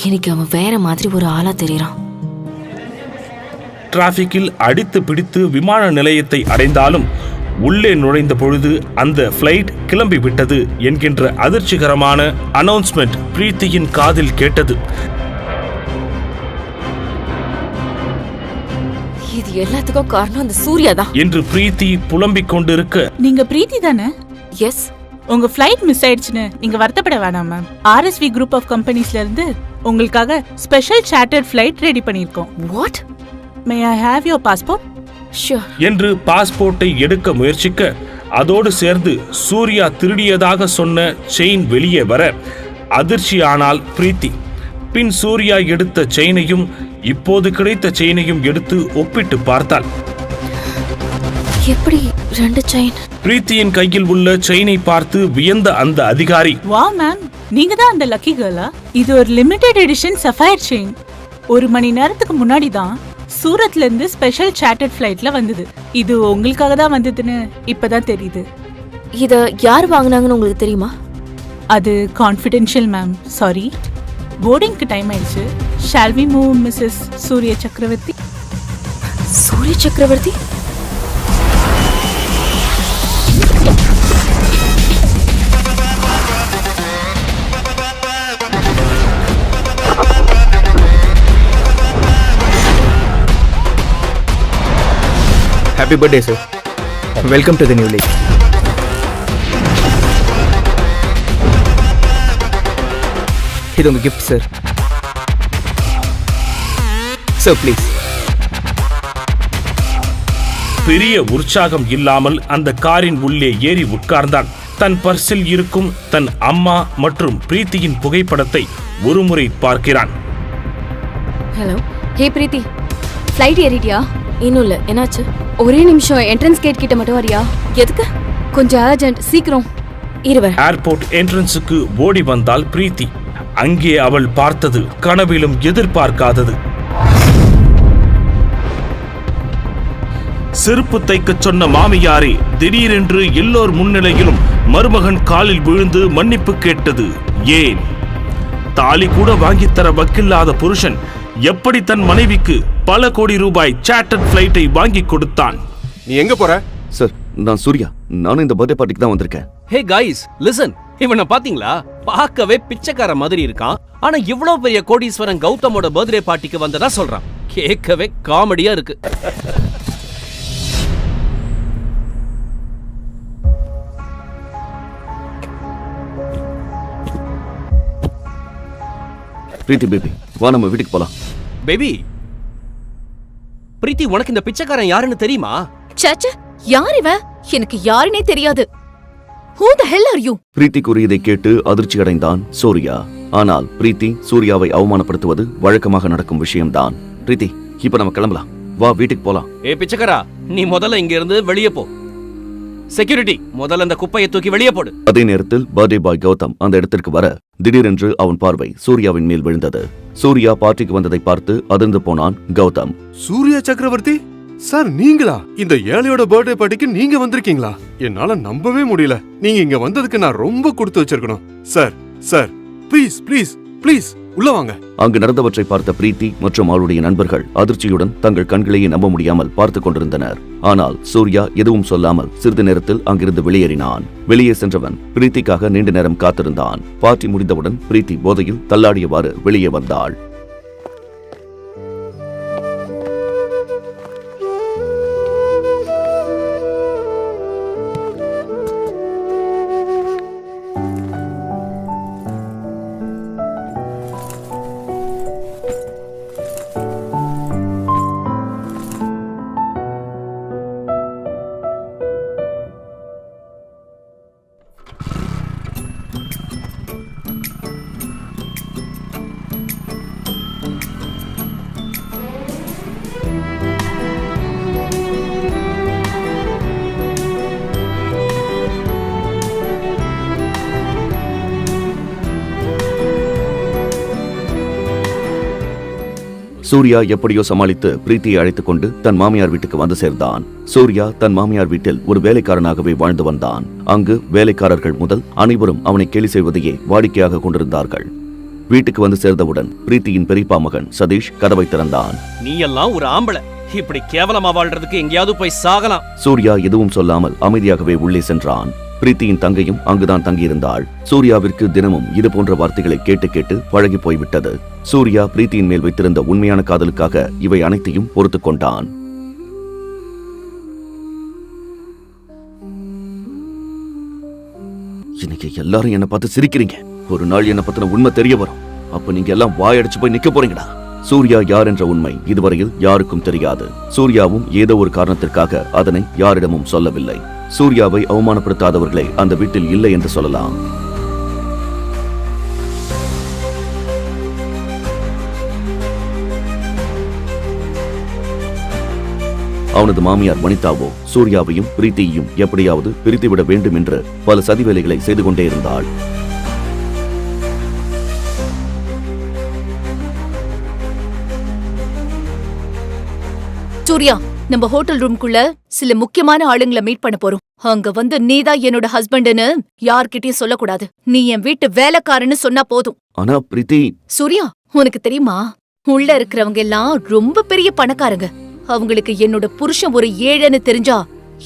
எனக்கு அவன் வேற மாதிரி ஒரு ஆளா தெரியறான். டிராபிக்கில் அடித்து பிடித்து விமான நிலையத்தை அடைந்தாலும் உள்ளே நுழைந்த பொழுது அந்த ஃப்ளைட் கிளம்பி விட்டது என்கின்ற அதிர்ச்சிகரமான அனௌன்ஸ்மெண்ட் பிரீத்தியின் காதில் கேட்டது. இது எல்லாத்துக்கும் காரணம் அந்த சூர்யா தான் என்று பிரீத்தி புலம்பிக் கொண்டிருக்க, நீங்க பிரீத்தி தானே? எஸ். உங்க ஃப்ளைட் மிஸ் ஆயிடுச்சுன்னு நீங்க வருத்தப்பட வேணாம் மேம். RSV குரூப் ஆஃப் கம்பெனிஸ்ல இருந்து உங்களுக்காக ஸ்பெஷல் சார்ட்டர்ட் ஃப்ளைட் ரெடி பண்ணிருக்கோம். What? May I have your passport? Sure. என்று பாஸ்போர்ட்டை எடுக்க முயற்சிக்க, அதோடு சேர்ந்து சூர்யா திருடியதாக சொன்ன செயின் வெளியே வர அதிர்ச்சியானால் பிரீத்தி. பின் சூர்யா எடுத்த செயினையும் இப்போது கிடைத்த செயினையும் எடுத்து ஒப்பிட்டு பார்த்தாள். எப்படி 2 செயின்? பிரீத்தியின் கையில் உள்ள செயினை பார்த்து வியந்த அந்த அதிகாரி, வாவ் மேம், நீங்க தான் அந்த லக்கி கேர்லா? இது ஒரு லிமிடெட் எடிஷன் சஃபயர் செயின். 1 மணி நேரத்துக்கு முன்னாடி தான் சூரத்ல இருந்து ஸ்பெஷல் சார்ட்டர்ட் ஃப்ளைட்ல வந்தது. இது உங்களுக்காக தான் வந்ததுன்னு இப்பதான் தெரியுது. இத யார் வாங்குனாங்கன்னு உங்களுக்கு தெரியுமா? அது கான்ஃபிடென்ஷியல் மேம். சாரி. போர்டிங்க்கு டைம் ஆயிடுச்சு. Shall we move Mrs Surya Chakravarthy? Surya சக்கரவர்த்தி? Happy birthday, sir. Welcome to the new league. இது உங்க gift, sir. Sir, please. பெரிய உற்சாகம் இல்லாமல் அந்த காரின் உள்ளே ஏறி உட்கார்ந்தான். தன் பர்சில் இருக்கும் தன் அம்மா மற்றும் பிரீத்தியின் புகைப்படத்தை ஒருமுறை பார்க்கிறான். ஹலோ. ஹே பிரீத்தி, ஃப்ளைட் ஏறிட்டியா? இன்னும் இல்ல. என்னாச்சு? ஒரே நிமிஷம், என்ட்ரன்ஸ் கேட் கிட்ட மட்டும் வரியா? எதுக்கு? கொஞ்சம் அர்ஜென்ட், சீக்கிரம். இருவர். ஏர்போர்ட் என்ட்ரன்ஸுக்கு ஓடி வந்தாள் பிரீத்தி. அங்கே அவள் பார்த்தது கனவிலும் எதிர்பார்க்காதது. செருப்பு தைக்கச் சொன்ன மாமியாரே திடீரென்று எல்லோர் முன்னிலையிலும் மருமகன் காலில் விழுந்து மன்னிப்பு கேட்டது. ஏன்? தாலி கூட வாங்கித்தர வக்கில்லாத புருஷன் எப்படி தன் மனைவிக்கு பல கோடி ரூபாய் சார்ட்டர்ட் ஃப்ளைட்டை வாங்கி கொடுத்தான்? நீ எங்க போற? சார், நான் சூர்யா. நானும் இந்த பர்த்டே பார்ட்டிக்கு தான் வந்திருக்கேன். Hey guys, listen. இவனை பாத்தீங்களா? பார்க்கவே பிச்சைக்கார மாதிரி இருக்கான். ஆனா இவ்வளவு பெரிய கோடீஸ்வரன் கௌதமோட பர்த்டே பார்ட்டிக்கு வந்ததா சொல்றான். கேட்கவே காமெடியா இருக்கு. பிரீத்தி பேபி, வா நம்ம வீட்டுக்கு போலாம். பேபி, பிரீத்தி, உனக்கு இந்த பிச்சைக்காரன் யாருன்னு தெரியுமா? சச்ச, யார் இவன்? எனக்கு யாருனே தெரியாது. Who the hell are you? பிரீத்தி கூறியதை கேட்டு அதிர்ச்சி அடைந்தான் சூர்யா. ஆனால் பிரீத்தி சூர்யாவை அவமானப்படுத்துவது வழக்கமாக நடக்கும் விஷயம்தான். பிரீத்தி, இப்ப நம்ம கிளம்பலாம். வா வீட்டுக்கு போலாம். ஏ பிச்சைக்காரா, நீ முதல்ல இங்க இருந்து வெளியே போ. செக்யூரிட்டி, முதல்ல அந்த குப்பையை தூக்கி வெளியே போடு. அதே நேரத்தில் பர்த்டே பாய் கௌதம் அந்த இடத்திற்கு வர திடீரென்று அவன் பார்வை சூர்யாவின் மேல் விழுந்தது. சூர்யா பார்ட்டிக்கு வந்ததை பார்த்து அதிர்ந்து போனான் கௌதம். சூர்யா சக்கரவர்த்தி சார், நீங்களா? இந்த ஏழையோட பர்த்டே பார்ட்டிக்கு நீங்க வந்திருக்கீங்களா? என்னால நம்பவே முடியல. நீங்க இங்க வந்ததுக்கு நான் ரொம்ப கொடுத்து வச்சிருக்கணும். Sir sir, please please please உள்ள வாங்க. அங்கு நடந்தவற்றை பார்த்த பிரீத்தி மற்றும் அவருடைய நண்பர்கள் அதிர்ச்சியுடன் தங்கள் கண்களையே நம்ப முடியாமல் பார்த்து கொண்டிருந்தனர். ஆனால் சூர்யா எதுவும் சொல்லாமல் சிறிது நேரத்தில் அங்கிருந்து வெளியேறினான். வெளியே சென்றவன் பிரீத்திக்காக நீண்ட நேரம் காத்திருந்தான். பார்ட்டி முடிந்தவுடன் பிரீத்தி போதையில் தள்ளாடியவாறு வெளியே வந்தாள். சூர்யா எப்படியோ சமாளித்து பிரீத்தியை அழைத்துக் கொண்டு தன் மாமியார் வீட்டுக்கு வந்து சேர்ந்தான். சூர்யா தன் மாமியார் வீட்டில் ஒரு வேலைக்காரனாகவே வாழ்ந்து வந்தான். அங்கு வேலைக்காரர்கள் முதல் அனைவரும் அவனை கேலி செய்வதையே வாடிக்கையாக கொண்டிருந்தார்கள். வீட்டுக்கு வந்து சேர்ந்தவுடன் பிரீத்தியின் பெரியப்பா மகன் சதீஷ் கதவை திறந்தான். நீ எல்லாம் ஒரு ஆம்பளை, இப்படி கேவலமா வாழ்றதுக்கு எங்கேயாவது போய் சாகலாம். சூர்யா எதுவும் சொல்லாமல் அமைதியாகவே உள்ளே சென்றான். பிரீத்தியின் தங்கையும் அங்குதான் தங்கியிருந்தாள். சூர்யாவிற்கு தினமும் இது போன்ற வார்த்தைகளை கேட்டு கேட்டு பழகி போய்விட்டது. சூர்யா பிரீத்தியின் மேல் வைத்திருந்த உண்மையான காதலுக்காக இவை அனைத்தையும் பொறுத்துக் கொண்டான். இன்னைக்கு எல்லாரும் என்ன பார்த்து சிரிக்கிறீங்க. ஒரு நாள் என்ன பத்தின உண்மை தெரிய வரும். அப்ப நீங்க எல்லாம் வாயடிச்சு போய் நிக்க போறீங்கடா. சூர்யா யார் என்ற உண்மை இதுவரையில் யாருக்கும் தெரியாது. சூர்யாவும் ஏதோ ஒரு காரணத்திற்காக அதனை யாரிடமும் சொல்லவில்லை. சூர்யாவை அவமானப்படுத்தாதவர்களே அந்த வீட்டில் இல்லை என்று சொல்லலாம். அவனது மாமியார் வனிதாவோ சூர்யாவையும் பிரீத்தியையும் எப்படியாவது பிரித்துவிட வேண்டும் என்று பல சதி வேலைகளை செய்து கொண்டே இருந்தாள். சூர்யா, நம்ம ஹோட்டல் ரூம்குள்ள சில முக்கியமான ஆளுங்களை மீட் பண்ண போறோம். அங்க வந்து நீதான் என்னோட ஹஸ்பண்ட்னு யார்கிட்டயும் சொல்லக்கூடாது. நீ என் வீட்டு வேலைக்காரன்னு சொன்னா போதும். ஆனா பிரீத்தி... சூர்யா, உனக்கு தெரியுமா, உள்ள இருக்கிறவங்க எல்லாம் ரொம்ப பெரிய பணக்காரங்க. அவங்களுக்கு என்னோட புருஷன் ஒரு ஏழைன்னு தெரிஞ்சா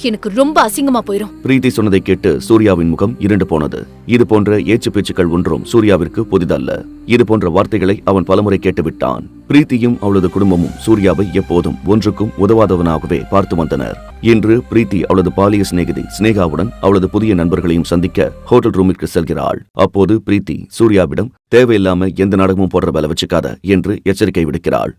எனக்கு ரொம்ப அசிங்கமா போயிரும். பிரீத்தி சொன்னதை கேட்டு சூர்யாவின் முகம் இருண்டு போனது. இது போன்ற ஏச்சு பேச்சுக்கள் ஒன்றும் சூர்யாவிற்கு புதிதல்ல. இது போன்ற வார்த்தைகளை அவன் பலமுறை கேட்டுவிட்டான். பிரீத்தியும் அவளது குடும்பமும் சூர்யாவை எப்போதும் ஒன்றுக்கும் உதவாதவனாகவே பார்த்து வந்தனர். இன்று பிரீத்தி அவளது பாலிய சிநேகிதி ஸ்னேகாவுடன் அவளது புதிய நண்பர்களையும் சந்திக்க ஹோட்டல் ரூமிற்கு செல்கிறாள். அப்போது பிரீத்தி சூர்யாவிடம் தேவையில்லாம எந்த நாடகமும் போடுற வேலை வச்சுக்காத என்று எச்சரிக்கை விடுக்கிறாள்.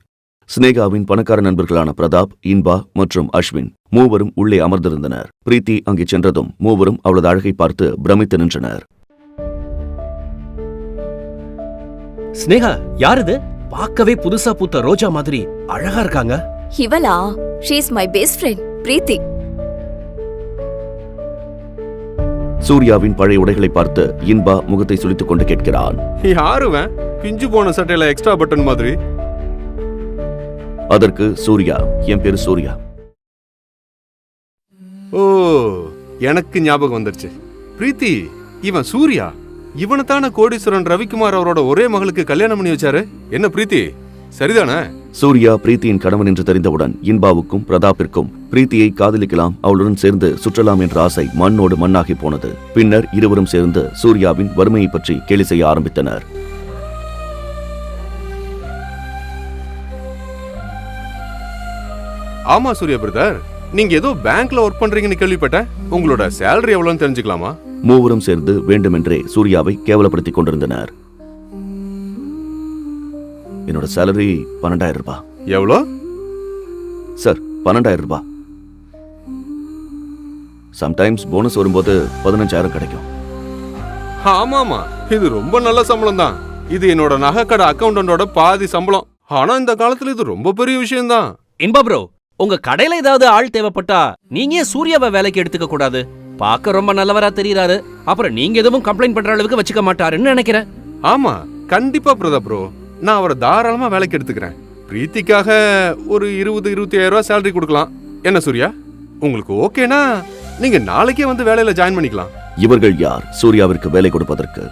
ஸ்னேகாவின் பணக்கார நண்பர்களான பிரதாப், இன்பா மற்றும் அஸ்வின் மூவரும் உள்ளே அமர்ந்திருந்தனர். பிரீத்தி அங்கே சென்றதும் மூவரும் அவளது அழகை பார்த்து பிரமித்து நின்றனர். ஸ்னேகா, யார் இது? பார்க்கவே புதுசா பூத்த ரோஜா மாதிரி அழகா இருக்காங்க. இவளா? She is my best friend Preethi. சூர்யாவின் பழைய உடைகளை பார்த்து இன்பா முகத்தை சுளித்துக் கொண்டு கேட்கிறான். யாருவன் பிஞ்சு போன சட்டையில எக்ஸ்ட்ரா பட்டன் மாதிரி? அதற்கு சூர்யா, என் பேரு சூர்யா. ஓ, எனக்கு ஞாபகம் வந்துருச்சு. பிரீத்தி, இவன் சூர்யா. இவனத்தான கோடீஸ்வரன் ரவிக்குமார் அவரோட ஒரே மகளுக்கு கல்யாணம் பண்ணி வச்சாரு. என்ன பிரீத்தி, சரிதானே? சூர்யா பிரீத்தியின் கணவன் என்று தெரிந்தவுடன் இன்பாவுக்கும் பிரதாப்பிற்கும் பிரீத்தியை காதலிக்கலாம், அவளுடன் சேர்ந்து சுற்றலாம் என்ற ஆசை மண்ணோடு மண்ணாகி போனது. பின்னர் இருவரும் சேர்ந்து சூர்யாவின் வறுமையை பற்றி கேலி செய்ய ஆரம்பித்தனர். ஆமா சூர்யா பிரதர், நீங்க ஏதோ பேங்க்ல ஒர்க் பண்றீங்கன்னு கேள்விப்பட்டேன். உங்களோட சேலரி எவ்வளவுன்னு தெரிஞ்சுக்கலாமா? மூவரும் சேர்ந்து வேண்டுமென்றே சூர்யாவை கேவலப்படுத்திக் கொண்டிருந்தனர். என்னோட சேலரி 12,000 ரூபாய். எவ்வளோ சார்? 12,000 ரூபாய். சம்டைம்ஸ் போனஸ் வரும்போது 15,000 கிடைக்கும். ஆமாமா, இது ரொம்ப நல்ல சம்பளம் தான். இது என்னோட நகைக்கடை அக்கௌண்டோட பாதி சம்பளம். ஆனா இந்த காலத்துல இது ரொம்ப பெரிய விஷயம் தான். இன்பா ப்ரோ, உங்க கடையில ஏதாவது ஆள் தேவைப்பட்டா நீங்க ஏன் சூர்யாவை வேலைக்கு எடுத்துக்க கூடாது? பார்க்க ரொம்ப நல்லவரா தெரியறாரு. அப்புறம் நீங்க எதுவும் கம்ப்ளைண்ட் பண்ற அளவுக்கு வச்சுக்க மாட்டாருன்னு நினைக்கிறேன். ஆமா, கண்டிப்பா பிரதா ப்ரோ, நான் அவரை தாராளமா வேலைக்கு எடுத்துக்கிறேன். பிரீத்திக்காக ஒரு 20-25,000 ரூபாய் சேலரி கொடுக்கலாம். என்ன சூர்யா, உங்களுக்கு ஓகேனா நீங்க நாளைக்கே வந்து வேலையில ஜாயின் பண்ணிக்கலாம். இவர்கள் யார் சூர்யாவிற்கு வேலை கொடுப்பதற்கு?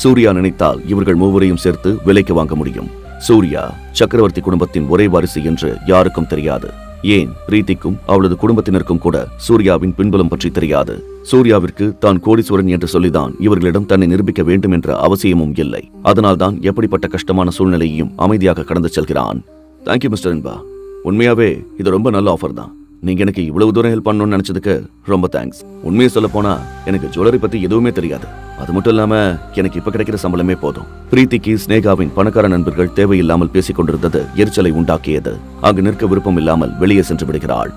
சூர்யா நினைத்தால் இவர்கள் மூவரையும் சேர்த்து விலைக்கு வாங்க முடியும். சூர்யா சக்கரவர்த்தி குடும்பத்தின் ஒரே வாரிசு என்று யாருக்கும் தெரியாது. ஏன் பிரீத்திக்கும் அவளது குடும்பத்தினருக்கும் கூட சூர்யாவின் பின்புலம் பற்றி தெரியாது. சூர்யாவிற்கு தான் கோடீஸ்வரன் என்று சொல்லிதான் இவர்களிடம் தன்னை நிரூபிக்க வேண்டும் என்ற அவசியமும் இல்லை. அதனால்தான் எப்படிப்பட்ட கஷ்டமான சூழ்நிலையையும் அமைதியாக கடந்து செல்கிறான். தேங்க்யூ மிஸ்டர் இன்பா, உண்மையாவே இது ரொம்ப நல்ல ஆஃபர் தான். நீங்க எனக்கு இவ்வளவு தூரம் ஹெல்ப் பண்ணணும்னு நினைச்சதுக்கு ரொம்ப தேங்க்ஸ். உண்மையை சொல்ல போனா எனக்கு ஜுவல்லரி பத்தி எதுவுமே தெரியாது. அது மட்டும் இல்லாம எனக்கு இப்ப கிடைக்கிற சம்பளமே போதும். பிரீத்திக்கு ஸ்னேகாவின் பணக்கார நண்பர்கள் தேவையில்லாமல் பேசிக் கொண்டிருந்தது எரிச்சலை உண்டாக்கியது. அங்கு நிற்க விருப்பம் இல்லாமல் வெளியே சென்று விடுகிறாள்.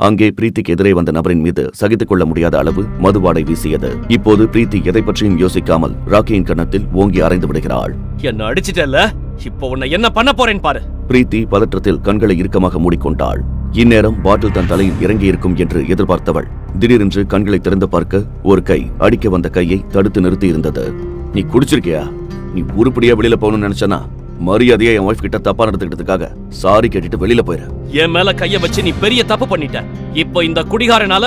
அங்கே பிரீத்திக்கு எதிரே வந்த நபரின் மீது சகித்துக் கொள்ள முடியாத அளவு மதுவாடை வீசியது. இப்போது பிரீத்தி எதை பற்றியும் யோசிக்காமல் ராக்கியின் கன்னத்தில் ஓங்கி அறைந்து விடுகிறாள். என்ன அடிச்சிட்டல்ல, இப்போ உன்னை என்ன பண்ண போறேன் பாரு. பிரீத்தி பதற்றத்தில் கண்களை இறுக்கமாக மூடிக்கொண்டாள். இந்நேரம் பாட்டில் தன் தலையில் இறங்கி இருக்கும் என்று எதிர்பார்த்தவள் திடீரென்று கண்களை திறந்து பார்க்க ஒரு கை அடிக்க வந்த கையை தடுத்து நிறுத்தி இருந்தது. நீ குடிச்சிருக்கியா? நீ உருப்படியா வெளியில போகணும்னு நினைச்சனா மரியாதையா என் ஒய்ஃப் கிட்ட தப்பா நடந்துக்கிட்டதுக்காக சாரி கேட்டுட்டு வெளியில போயிரு. என் மேல கைய வச்சு நீ பெரிய தப்பு பண்ணிட்ட. இப்போ இந்த குடிகாரனால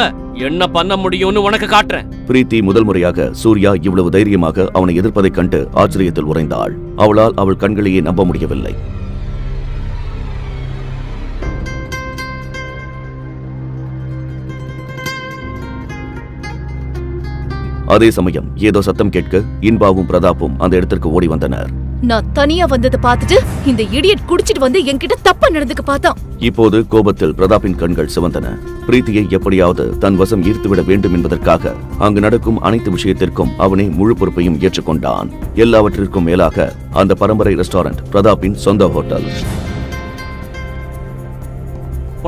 என்ன பண்ண முடியும்னு உனக்கு காட்டுறேன். பிரீத்தி முதல் முறையாக சூர்யா இவ்வளவு தைரியமாக அவனை எதிர்ப்பதைக் கண்டு ஆச்சரியத்தில் உறைந்தாள். அவளால் அவள் கண்களையே நம்ப முடியவில்லை. அதே சமயம் ஏதோ சத்தம் கேட்க இன்பாவும் பிரதாப்பும் அந்த இடத்திற்கு ஓடி வந்தனர். நான் தனியா வந்ததை பார்த்துட்டு இந்த இடியட் குடிச்சிட்டு வந்து என்கிட்ட தப்பா நடந்துக்க பார்த்தான். இப்போது கோபத்தில் பிரதாப்பின் கண்கள் சிவந்தன. பிரீத்தியை எப்படியாவது தன் வசம் ஈர்த்துவிட வேண்டும் என்பதற்காக அங்கு நடக்கும் அனைத்து விஷயத்திற்கும் அவனே முழு பொறுப்பையும் ஏற்றுக்கொண்டான். எல்லாவற்றிற்கும் மேலாக அந்த பரம்பரை ரெஸ்டாரண்ட் பிரதாப்பின் சொந்த ஹோட்டல்.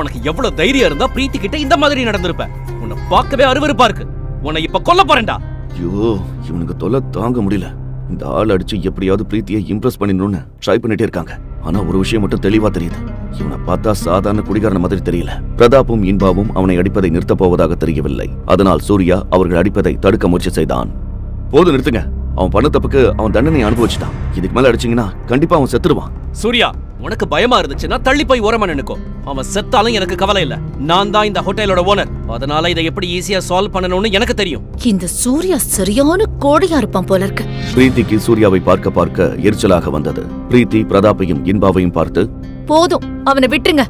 உனக்கு எவ்வளவு தைரியம் இருந்தா பிரீத்தி கிட்ட இந்த மாதிரி நடந்திருப்ப. உன்னை பார்க்கவே அருவருப்பா இருக்கு. உன்னை இப்ப கொல்ல போறேன்டா. ஐயோ, இவனுக்கு தொல்லை தாங்க முடியல. இந்த ஆள் அடிச்சு எப்படியாவது பிரீத்தியை இம்ப்ரெஸ் பண்ணிடணும்னு ட்ரை பண்ணிட்டே இருக்காங்க. ஆனா ஒரு விஷயம் மட்டும் தெளிவா தெரியுது. இவனை பார்த்தா சாதாரண குடிகாரன மாதிரி தெரியல. பிரதாப்பும் இன்பாவும் அவனை அடிப்பதை நிறுத்தப் போவதாக தெரியவில்லை. அதனால் சூர்யா அவர்கள் அடிப்பதை தடுக்க முயற்சி செய்தான். போது நிறுத்துங்க. அவன் பண்ண தப்புக்கு அவன் தண்டனை அனுபவிச்சுட்டான். இதுக்கு மேல அடிச்சீங்கன்னா கண்டிப்பா அவன் செத்துருவான். சூர்யா, உனக்கு பயமா இருந்துச்சுன்னா தள்ளி போய் ஓரமா நினைக்கோ. அவன் செத்தாலும் எனக்கு கவலை இல்ல. நான் தான் இந்த ஹோட்டலோட ஓனர். அதனால இதை எப்படி ஈஸியா சால்வ் பண்ணணும்னு எனக்கு தெரியும். இந்த சூர்யா சரியான கோடையா இருப்பான் போல இருக்கு. பிரீத்திக்கு சூர்யாவை பார்க்க பார்க்க எரிச்சலாக வந்தது. பிரீத்தி பிரதாப்பையும் இன்பாவையும் பார்த்து, போதும், அவனை விட்டுருங்க.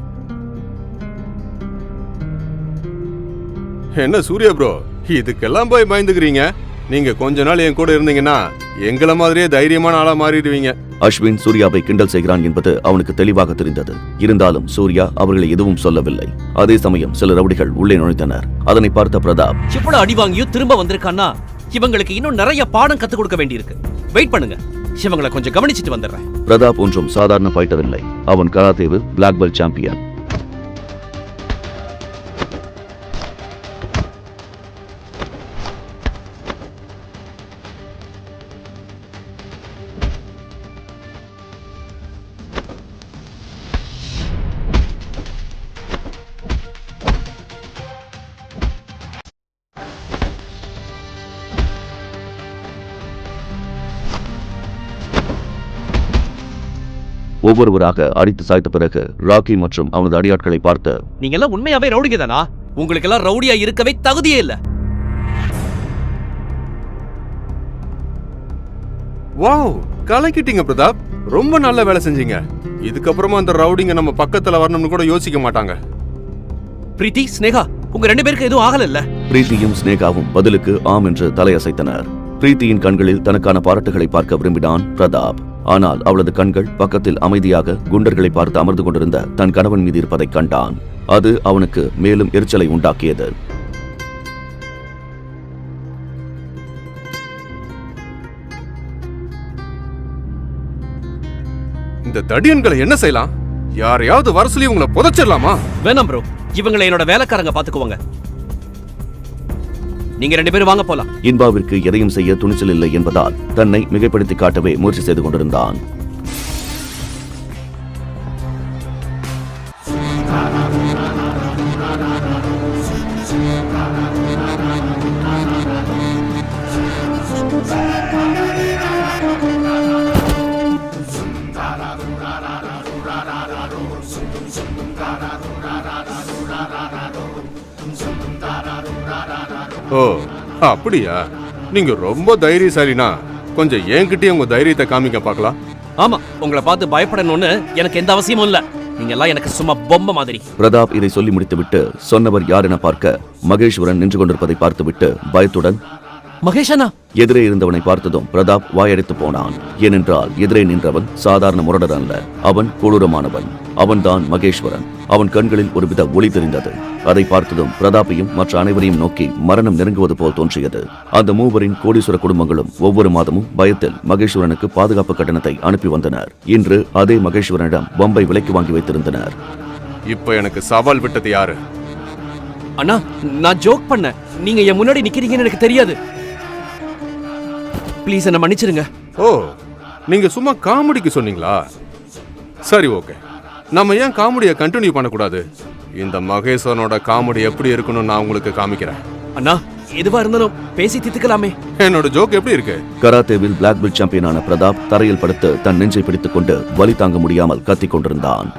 என்ன சூர்யா ப்ரோ, இதுக்கெல்லாம் போய் பயந்துக்கிறீங்க? நீங்க கொஞ்ச நாள் என் கூட இருந்தீங்கன்னா எங்களை மாதிரியே தைரியமான ஆளா மாறிடுவீங்க. அஸ்வின் சூர்யாவை கிண்டல் செய்கிறான் என்பது அவனுக்கு தெளிவாக தெரிந்தது. இருந்தாலும் சூர்யா அவர்களை எதுவும் சொல்லவில்லை. அதே சமயம் சில ரவுடிகள் உள்ளே நுழைந்தனர். அதனை பார்த்த பிரதாப், இவ்வளவு அடி வாங்கியும் திரும்ப வந்திருக்கான்னா இவங்களுக்கு இன்னும் நிறைய பாடம் கத்து கொடுக்க வேண்டியிருக்கு. வெயிட் பண்ணுங்க, இவங்களை கொஞ்சம் கவனிச்சிட்டு வந்துடுறேன். பிரதாப் ஒன்றும் சாதாரண ஃபைட்டர் இல்லை. அவன் கராத்தேவில் பிளாக் பெல்ட் சாம்பியன். ஒவ்வொருவராக அடித்து சாய்த்த பிறகு ராக்கி மற்றும் அவனது அடியாட்களை பார்த்து, நீங்க எல்லாம் உண்மையாவே ரவுடிங்க தானா? உங்களுக்கு எல்லாம் ரவுடியா இருக்கவே தகுதியே இல்ல. வாவ், கலக்கிட்டீங்க பிரதாப். ரொம்ப நல்ல வேலை செஞ்சீங்க. இதுக்கப்புறமா அந்த ரவுடிங்க நம்ம பக்கத்துல வரணும்னு கூட யோசிக்க மாட்டாங்க. பிரீத்தி, ஸ்னேகா, உங்க ரெண்டு பேருக்கு எதுவும் ஆகல இல்ல? பிரீத்தியும் ஸ்னேகாவும் பதிலுக்கு ஆம் என்று தலையசைத்தனர். பிரீத்தியின் கண்களில் தனக்கான பாராட்டுகளை பார்க்க விரும்பினான் பிரதாப். ஆனால் அவளது கண்கள் பக்கத்தில் அமைதியாக குண்டர்களை பார்த்து அமர்ந்து கொண்டிருந்த தன் கணவன் மீது இருப்பதைக் கண்டான். அது அவனுக்கு மேலும் எரிச்சலை உண்டாக்கியது. இந்த தடியன்களை என்ன செய்யலாம்? யாரையாவது வர சொல்லி உங்களை புதைச்சிடலாமா? வேணாம் ப்ரோ, இவங்களை என்னோட வேலைக்காரங்க பாத்துக்குவாங்க. நீங்க ரெண்டு பேரும் வாங்க போலாம். இன்பாவிற்கு எதையும் செய்ய துணிச்சல் இல்லை என்பதால் தன்னை மிகைப்படுத்தி காட்டவே முயற்சி செய்து கொண்டிருந்தான். ஓ, அப்படியா? நீங்க ரொம்ப தைரியசாலினா கொஞ்சம் என்கிட்டயே உங்க தைரியத்தை காமிக்க பார்க்கலாம். ஆமா, உங்களை பார்த்து பயப்படணும்னு எனக்கு எந்த அவசியமும் இல்ல. நீங்க எல்லாம் எனக்கு சும்மா பொம்மை மாதிரி. பிரதாப் இதை சொல்லி முடித்துவிட்டு சொன்னவர் யார் என பார்க்க மகேஸ்வரன் நின்று கொண்டிருப்பதை பார்த்துவிட்டு பயத்துடன், மகேஷனா? எதிரே இருந்தவனை பார்த்ததும் பிரதாப் வாயடைத்து போனான். ஏனென்றால் எதிரே நின்றவன் சாதாரண முரடர் அல்ல, அவன் கொடூரமானவன். அவன்தான் மகேஸ்வரன். அவன் கண்களில் ஒருவித ஒளி தெரிந்தது. அதை பார்த்ததும் பிரதாப்பையும் மற்ற அனைவரையும் நோக்கி மரணம் நெருங்குவது போல் தோன்றியது. அந்த மூவரின் கோடீஸ்வர குடும்பங்களும் ஒவ்வொரு மாதமும் பயத்தில் மகேஸ்வரனுக்கு பாதுகாப்பு கட்டணத்தை அனுப்பி வந்தனர். இன்று அதே மகேஸ்வரனிடம் பொம்பை விலைக்கு வாங்கி வைத்திருந்தனர். இப்ப எனக்கு சவால் விட்டது யாரு? அண்ணா, நான் ஜோக் பண்ண. நீங்க என் முன்னாடி நிக்கிறீங்கன்னு எனக்கு தெரியாது. ப்ளீஸ் என்ன மன்னிச்சிருங்க. ஓ, நீங்க சும்மா காமெடிக்கு சொன்னீங்களா? சரி, ஓகே. நம்ம ஏன் காமெடியை கண்டினியூ பண்ணக்கூடாது? இந்த மகேஸ்வரனோட காமெடி எப்படி இருக்குன்னு நான் உங்களுக்கு காமிக்கிறேன். அண்ணா, எதுவா இருந்தாலும் பேசி தீர்த்துக்கலாமே. என்னோட ஜோக் எப்படி இருக்கு? கராத்தேவில் பிளாக் பெல்ட் சாம்பியனான பிரதாப் தரையில் படுத்து தன் நெஞ்சை பிடித்துக் கொண்டு வலி தாங்க முடியாமல் கத்திக் கொண்டிருந்தான்.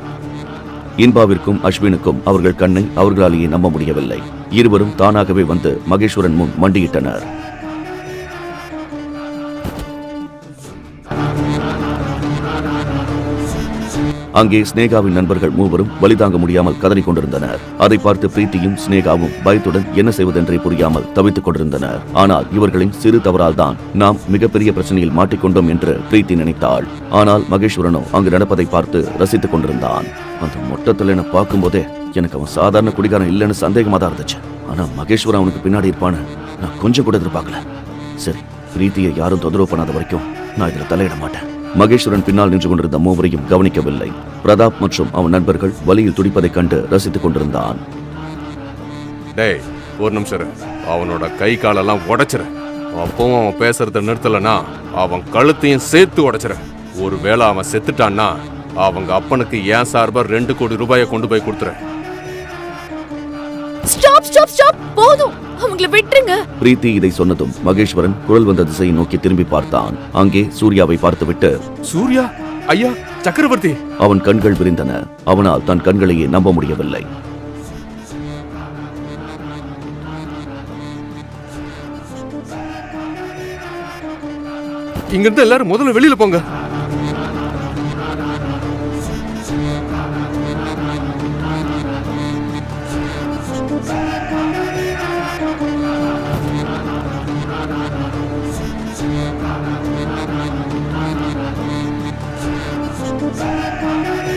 இன்பாவிற்கும் அஸ்வினுக்கும் அவர்கள் கண்ணை அவர்களாலேயே நம்ப முடியவில்லை. இருவரும் தானாகவே வந்து மகேஸ்வரன் முன் மண்டியிட்டனர். அங்கே ஸ்னேகாவின் நண்பர்கள் மூவரும் வலி தாங்க முடியாமல் கதறிக் கொண்டிருந்தனர். அதை பார்த்து பிரீத்தியும் ஸ்னேகாவும் பயத்துடன் என்ன செய்வதென்றே புரியாமல் தவித்துக் கொண்டிருந்தனர். ஆனால் இவர்களின் சிறு தவறால் தான் நாம் மிகப்பெரிய பிரச்சனையில் மாட்டிக்கொண்டோம் என்று பிரீத்தி நினைத்தாள். ஆனால் மகேஸ்வரனோ அங்கு நடப்பதை பார்த்து ரசித்துக் கொண்டிருந்தான். அந்த மொட்டத்தில் என பார்க்கும் போதே எனக்கு அவன் சாதாரண குடிகாரன் இல்லைன்னு சந்தேகமா தான் இருந்துச்சு. ஆனா மகேஸ்வரன் அவனுக்கு பின்னாடி இருப்பான்னு நான் கொஞ்சம் கூட எதிர்பார்க்கல. சரி, பிரீத்தியை யாரும் தொந்தரவு பண்ணாத வரைக்கும் நான் இதுல தலையிட மாட்டேன். மகேஸ்வரன் பின்னால் நின்று கொண்டிருந்த மூவரையும் கவனிக்கவில்லை. பிரதாப் மற்றும் அவன் நண்பர்கள் வலியில் துடிப்பதைக் கண்டு ரசித்துக் கொண்டிருந்தான். டேய், ஒரு நிமிஷம், அவனோட கை காலெல்லாம் உடைச்சிரு. அப்பவும் அவன் பேசுறத நிறுத்தலனா அவன் கழுத்தையும் சேர்த்து உடைச்சிரு. ஒருவேளை அவன் செத்துட்டான்னா அவங்க அப்பனுக்கு ஏன் சார்பா 2 கோடி ரூபாயை கொண்டு போய் கொடுத்துரு. ஸ்டாப் ஸ்டாப் ஸ்டாப், போதும், அவங்கள விட்டுருங்க. பிரீத்தி இதை சொன்னதும் மகேஸ்வரன் குரல் வந்த திசையை நோக்கி திரும்பி பார்த்தான். அங்கே சூர்யாவை பார்த்துவிட்டு, சூர்யா ஐயா, சக்கரவர்த்தி. அவன் கண்கள் விரிந்தன. அவனால் தன் கண்களையே நம்ப முடியவில்லை. இங்கிருந்து எல்லாரும் முதல்ல வெளியில போங்க.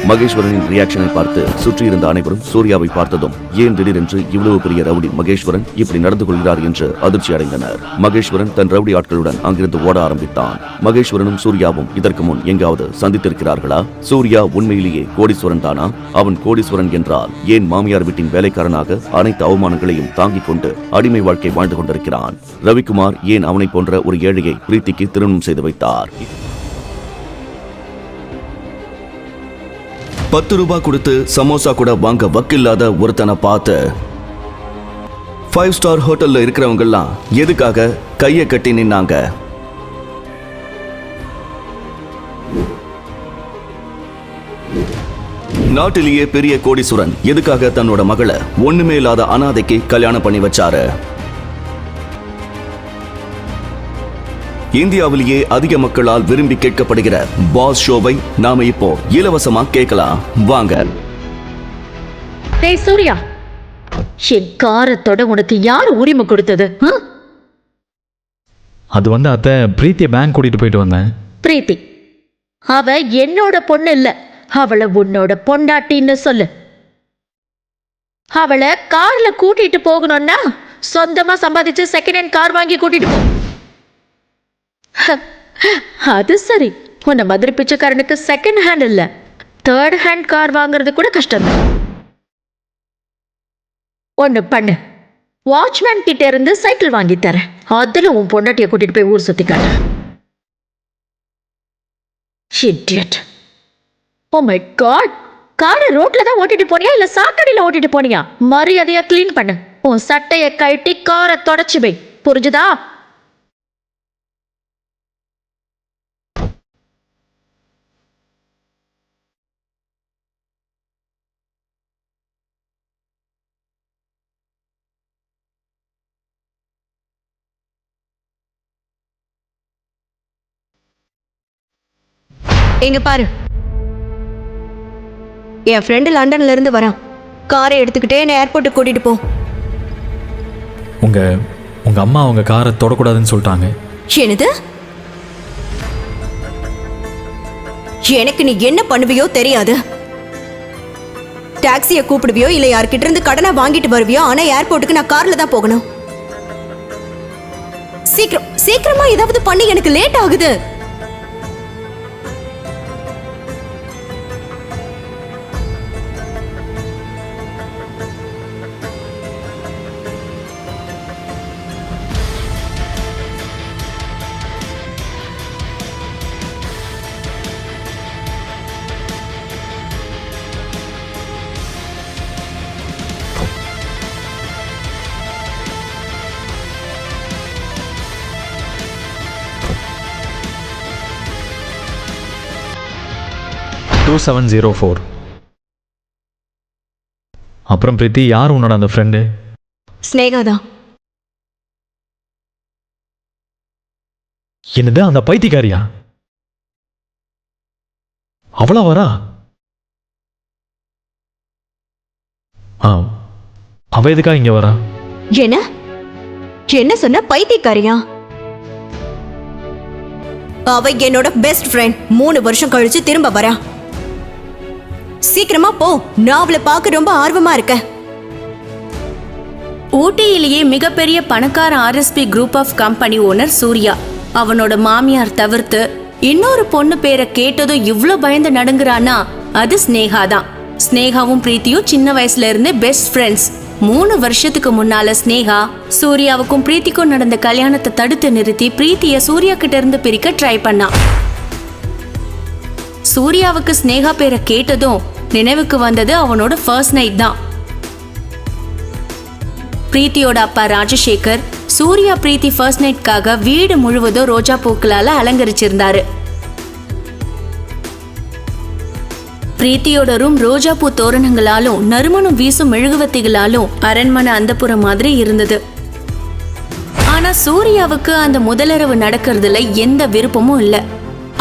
மகேஸ்வரனின் ரியாக்ஷனை பார்த்து சுற்றியிருந்த அனைவரும் சூர்யாவை பார்த்ததும் ஏன் திடீரென்று இவ்வளவு பெரிய ரவுடி மகேஸ்வரன் இப்படி நடந்து கொள்கிறார் என்று அதிர்ச்சி அடைந்தனர். மகேஸ்வரன் தன் ரவுடி ஆட்களுடன் அங்கிருந்து ஓட ஆரம்பித்தான். மகேஸ்வரனும் சூர்யாவும் இதற்கு முன் எங்காவது சந்தித்திருக்கிறார்களா? சூர்யா உண்மையிலேயே கோடீஸ்வரன் தானா? அவன் கோடீஸ்வரன் என்றால் ஏன் மாமியார் வீட்டின் வேலைக்காரனாக அனைத்து அவமானங்களையும் தாங்கிக் கொண்டு அடிமை வாழ்க்கை வாழ்ந்து கொண்டிருக்கிறான்? ரவிக்குமார் ஏன் அவனை போன்ற ஒரு ஏழையை பிரீத்திக்கு திருமணம் செய்து வைத்தார்? 10 ரூபாய் கொடுத்து சமோசா கூட வாங்க வக்கில்லாத ஒருத்தனை பார்த்து 5 ஸ்டார் ஹோட்டல்ல இருக்கிறவங்க எல்லாம் எதுக்காக கையை கட்டி நின்னாங்க? நாட்டிலேயே பெரிய கோடீஸ்வரன் எதுக்காக தன்னோட மகளை ஒண்ணுமே இல்லாத அனாதைக்கு கல்யாணம் பண்ணி வச்சாரு? இந்தியாவிலேயே அதிக மக்களால் விரும்பி கேட்கப்படுகிற பாஸ் ஷோவை நாம இப்போ இலவசமா கேட்கலாம். வாங்க. டேய் சூர்யா, என் காரத்தோட உனக்கு யார் உரிமை கொடுத்தது? அது வந்து அத்தை, பிரீத்தியை பேங்க் கூட்டிட்டு போயிட்டு வந்தேன். பிரீத்தி அவ என்னோட பொண்ணு இல்ல, அவளை உன்னோட பொண்டாட்டின்னு சொல்லு. அவளை கார்ல கூட்டிட்டு போகணும்னா சொந்தமா சம்பாதிச்சு செகண்ட் ஹேண்ட் கார் வாங்கி கூட்டிட்டு போ. அது சரி, உன்னை மதுரை பிச்சைக்காரனுக்கு செகண்ட் ஹேண்ட் இல்ல, 3rd ஹேண்ட் கார் வாங்குறது கூட கஷ்டம். ஒன்னு பண்ணு, வாட்ச்மேன் கிட்ட இருந்து சைக்கிள் வாங்கி தரேன், அதுல உன் பொண்டாட்டியை கூட்டிட்டு போய் ஊர் சுத்தி காட்டு. இடியட். ஓ மை காட், காரை ரோட்ல தான் ஓட்டிட்டு போனியா இல்ல சாக்கடையில ஓட்டிட்டு போனியா? மரியாதையா கிளீன் பண்ணு. உன் சட்டைய கழட்டி காரை தொடச்சு வை, புரிஞ்சுதா? எங்க பாரு, என் ஃப்ரெண்டு லண்டன்ல இருந்து வரான். காரை எடுத்துக்கிட்டே என்ன ஏர்போர்ட்டுக்கு கூட்டிட்டு போ. உங்க அம்மா அவங்க காரை தொடக்கூடாதுன்னு சொல்லிட்டாங்க. என்னது? எனக்கு நீ என்ன பண்ணுவியோ தெரியாது. டாக்ஸியை கூப்பிடுவியோ இல்ல யார்கிட்ட இருந்து கடனை வாங்கிட்டு வருவியோ, ஆனா ஏர்போர்ட்டுக்கு நான் கார்ல தான் போகணும். சீக்கிரமா ஏதாவது பண்ணி, எனக்கு லேட் ஆகுது. 4704. அப்புறம் பிரீத்தி, யார் உன்னோட அந்த ஃப்ரெண்டு? ஸ்னேகா தான். என்னது, அந்த பைத்தியக்காரியா? அவளா வரா? அவ எதுக்கா இங்க வரா? என்ன சொன்ன? பைத்தியக்காரியா? அவ என்னோட பெஸ்ட் ஃப்ரெண்ட். 3 வருஷம் கழிச்சு திரும்ப வரா. சீக்கிரமா போ, நான் அவளை பார்க்க ரொம்ப ஆர்வமா இருக்கேன். ஊட்டியிலேயே மிகப்பெரிய பணக்கார RSP group of company owner Surya. அவனோட மாமியார் தவிர்த்து இன்னொரு பொண்ணு பேரை கேட்டதும் இவ்ளோ பயந்து நடுங்குறானா அது ஸ்னேகா தான். ஸ்னேகாவும் பிரீத்தியும் சின்ன வயசுல இருந்து பெஸ்ட் ஃப்ரெண்ட்ஸ். 3 வருஷத்துக்கு முன்னால ஸ்னேகா சூர்யாவுக்கும் பிரீத்திக்கும் நடந்த கல்யாணத்தை தடுத்து நிறுத்தி பிரீத்திய சூர்யா கிட்ட இருந்து பிரிக்க ட்ரை பண்ணா. சூர்யாவுக்கு ஸ்னேகா பேரை கேட்டதும் நினைவுக்கு வந்தது அவனோட ஃபர்ஸ்ட் நைட் தான். பிரீத்தியோட அப்பா ராஜசேகர் சூர்யா பிரீத்தி ஃபர்ஸ்ட் நைட்காக வீடு முழுவதும் ரோஜா பூக்களால அலங்கரிச்சிருந்தாரு. பிரீத்தியோட ரூம் ரோஜா பூ தோரணங்களாலும் நறுமணம் வீசும் மெழுகுவத்திகளாலும் அரண்மனை அந்தப்புறம் மாதிரி இருந்தது. ஆனா சூர்யாவுக்கு அந்த முதலிரவு நடக்கிறதுல எந்த விருப்பமும் இல்ல.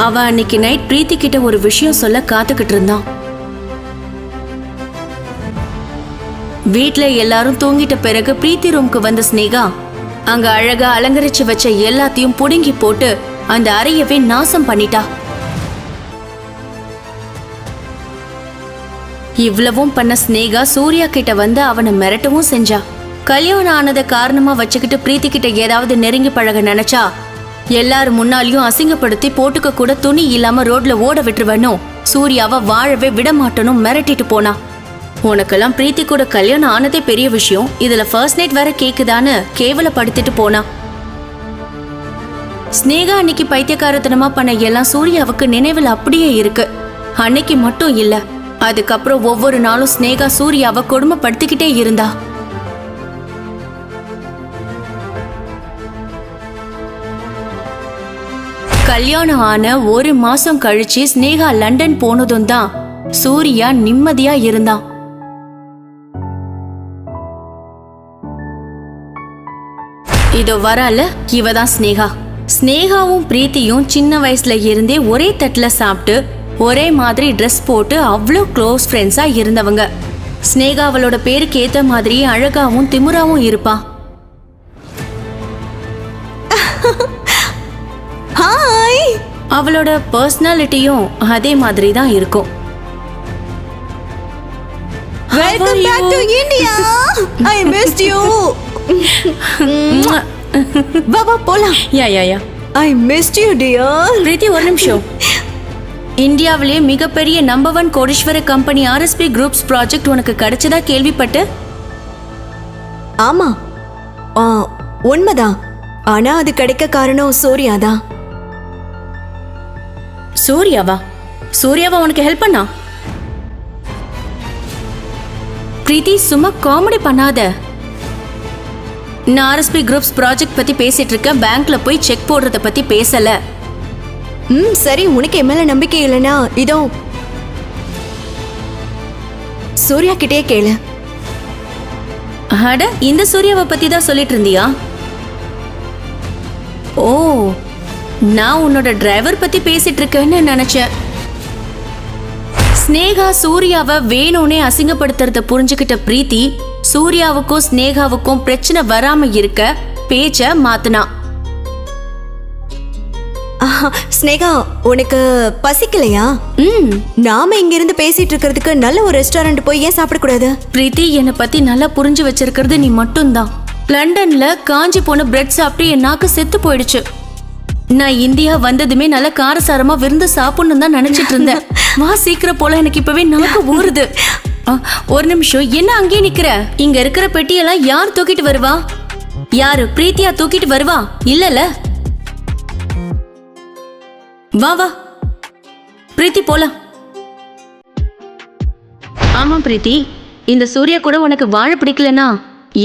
அவ அன்னைக்கு நைட் பிரீத்தி கிட்ட ஒரு விஷயம் சொல்ல காத்துக்கிட்டு இருந்தான். வீட்ல எல்லாரும் தூங்கிட்ட பிறகு பிரீத்தி ரூம்க்கு வந்த ஸ்னேகா அங்க அழகா அலங்கரிச்சு வச்ச எல்லாத்தையும் புடுங்கி போட்டு அந்த அறையவே நாசம் பண்ணிட்டா. இவ்வளவும் பண்ண ஸ்னேகா சூர்யா கிட்ட வந்து அவனை மிரட்டவும் செஞ்சா. கல்யாணம் ஆனதை காரணமா வச்சுக்கிட்டு பிரீத்தி கிட்ட ஏதாவது நெருங்கி பழக நினைச்சா எல்லாரும் முன்னாலையும் அசிங்கப்படுத்தி போட்டுக்க கூட துணி இல்லாம ரோட்ல ஓட விட்டுருவனும் சூர்யாவை வாழவே விட மாட்டனும் மிரட்டிட்டு போனா. உனக்கெல்லாம் பிரீத்தி கூட கல்யாணம் ஆனதே பெரிய விஷயம், இதுல ஃபர்ஸ்ட் நைட் வேற கேக்குதான்னு கேவலப்படுத்திட்டு போனா. ஸ்னேகா அன்னைக்கு பைத்தியக்காரத்தனமா பண்ண எல்லாம் சூர்யாவுக்கு நினைவில் அப்படியே இருக்கு. அன்னைக்கு மட்டும் இல்ல, அதுக்கப்புறம் ஒவ்வொரு நாளும் ஸ்னேகா சூர்யாவை கொடுமைப்படுத்திக்கிட்டே இருந்தா. கல்யாணம் ஆன 1 மாசம் கழிச்சு ஸ்னேகா லண்டன் போனதும் தான் சூர்யா நிம்மதியா இருந்தான். இதோ வரால, இவதான் ஸ்னேகா. ஸ்னேகாவும் பிரீத்தியும் சின்ன வயசுல இருந்தே ஒரே தட்டுல சாப்பிட்டு ஒரே மாதிரி ட்ரெஸ் போட்டு அவ்வளோ க்ளோஸ் ஃப்ரெண்ட்ஸா இருந்தவங்க. ஸ்னேகா அவளோட பேருக்கு ஏத்த மாதிரி அழகாவும் திமுறாவும் இருப்பா. ஹாய். அவளோட பர்சனாலிட்டியும் அதே மாதிரி தான் இருக்கும். Welcome back to India. I missed you. வா போலாம். Yeah I missed you dear. Preethi ஒரு நிமிஷம். இந்தியாவிலே மிகப்பெரிய நம்பர் 1 கோடீஸ்வர கம்பெனி ஆர்எஸ்பி குரூப்ஸ் ப்ராஜெக்ட் உனக்கு கிடைச்சதா கேள்விப்பட்டு. ஆமா, உண்மைதான். ஆனா அது கிடைக்க காரணம் சூர்யாதான். சூர்யாவா? சூர்யாவா உனக்கு ஹெல்ப் பண்ணா? பிரீத்தி சும்மா காமெடி பண்ணாத. நான் ஆர்எஸ்பி குரூப்ஸ் ப்ராஜெக்ட் பத்தி பேசிட்டு இருக்கேன், பேங்க்ல போய் செக் போடுறத பத்தி பேசல. சரி, உனக்கு என் மேல நம்பிக்கை இல்லைன்னா இதோ சூர்யா கிட்டே கேளு. அட, இந்த சூர்யாவை பத்தி தான் சொல்லிட்டு இருந்தியா? ஓ, நான் உன்னோட டிரைவர் பத்தி பேசிட்டு இருக்கேன்னு நினைச்சேன். ஸ்னேகா சூர்யாவை வேணும்னே அசிங்கப்படுத்துறத புரிஞ்சுக்கிட்ட பிரீத்தி சூர்யாவுக்கும் ஸ்னேகாவுக்கும் பிரச்சனை வராம இருக்க பேச்ச மாத்துனா. ஸ்னேகா, உனக்கு பசிக்கலையா? நாம இங்க இருந்து பேசிட்டு இருக்கிறதுக்கு நல்ல ஒரு ரெஸ்டாரண்ட் போய் ஏன் சாப்பிடக்கூடாது? பிரீத்தி, என்னை பத்தி நல்லா புரிஞ்சு வச்சிருக்கிறது நீ மட்டும்தான். லண்டன்ல காஞ்சி போன பிரெட் சாப்பிட்டு என் நாக்கு செத்து போயிடுச்சு. நான் இந்தியா வந்ததுமே நல்ல காரசாரமா விருந்து சாப்பிடணும் தான் நினைச்சிட்டு இருந்தேன். வா சீக்கிரம் போல, எனக்கு இப்பவே நாக்கு ஊறுது. ஒரு நிமிஷம், என்ன அங்கே நிக்கிற? இங்க இருக்கிற பெட்டியெல்லாம் யார் தூக்கிட்டு வருவா? யாரு? பிரீத்தியா தூக்கிட்டு வருவா? இல்லல. வா வா பிரீத்தி, போலாம். ஆமா பிரீத்தி, இந்த சூர்யா கூட உனக்கு வாழ பிடிக்கலனா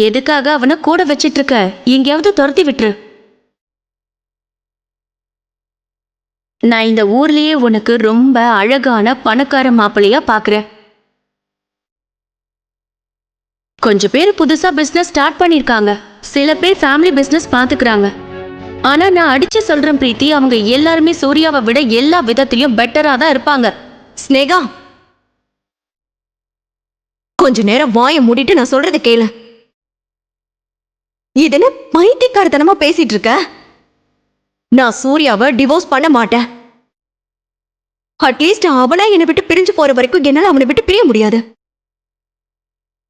எதுக்காக அவனை கூட வச்சிட்டு இருக்க? எங்கேயாவது துரத்தி விட்டுரு. நான் இந்த ஊர்லயே உனக்கு ரொம்ப அழகான பணக்கார மாப்பிள்ளையா பாக்குறேன். கொஞ்சம் பேர் புதுசா பிசினஸ் ஸ்டார்ட் பண்ணிருக்காங்க, சில பேர் ஃபேமிலி பிசினஸ் பாத்துக்கிறாங்க. ஆனா நான் அடிச்சு சொல்றேன் பிரீத்தி, அவங்க எல்லாருமே சூர்யாவை விட எல்லா விதத்திலயும் பெட்டரா தான் இருப்பாங்க. ஸ்னேகா, கொஞ்ச நேரம் வாயை மூடிட்டு நான் சொல்றத கேளு. இதுன்னு பைத்தியக்காரத்தனமா பேசிட்டு இருக்க? நான் சூர்யாவை டிவோர்ஸ் பண்ண மாட்டேன். அட்லீஸ்ட் அவனா என்னை விட்டு பிரிஞ்சு போற வரைக்கும் என்னால அவனை விட்டு பிரிய முடியாது.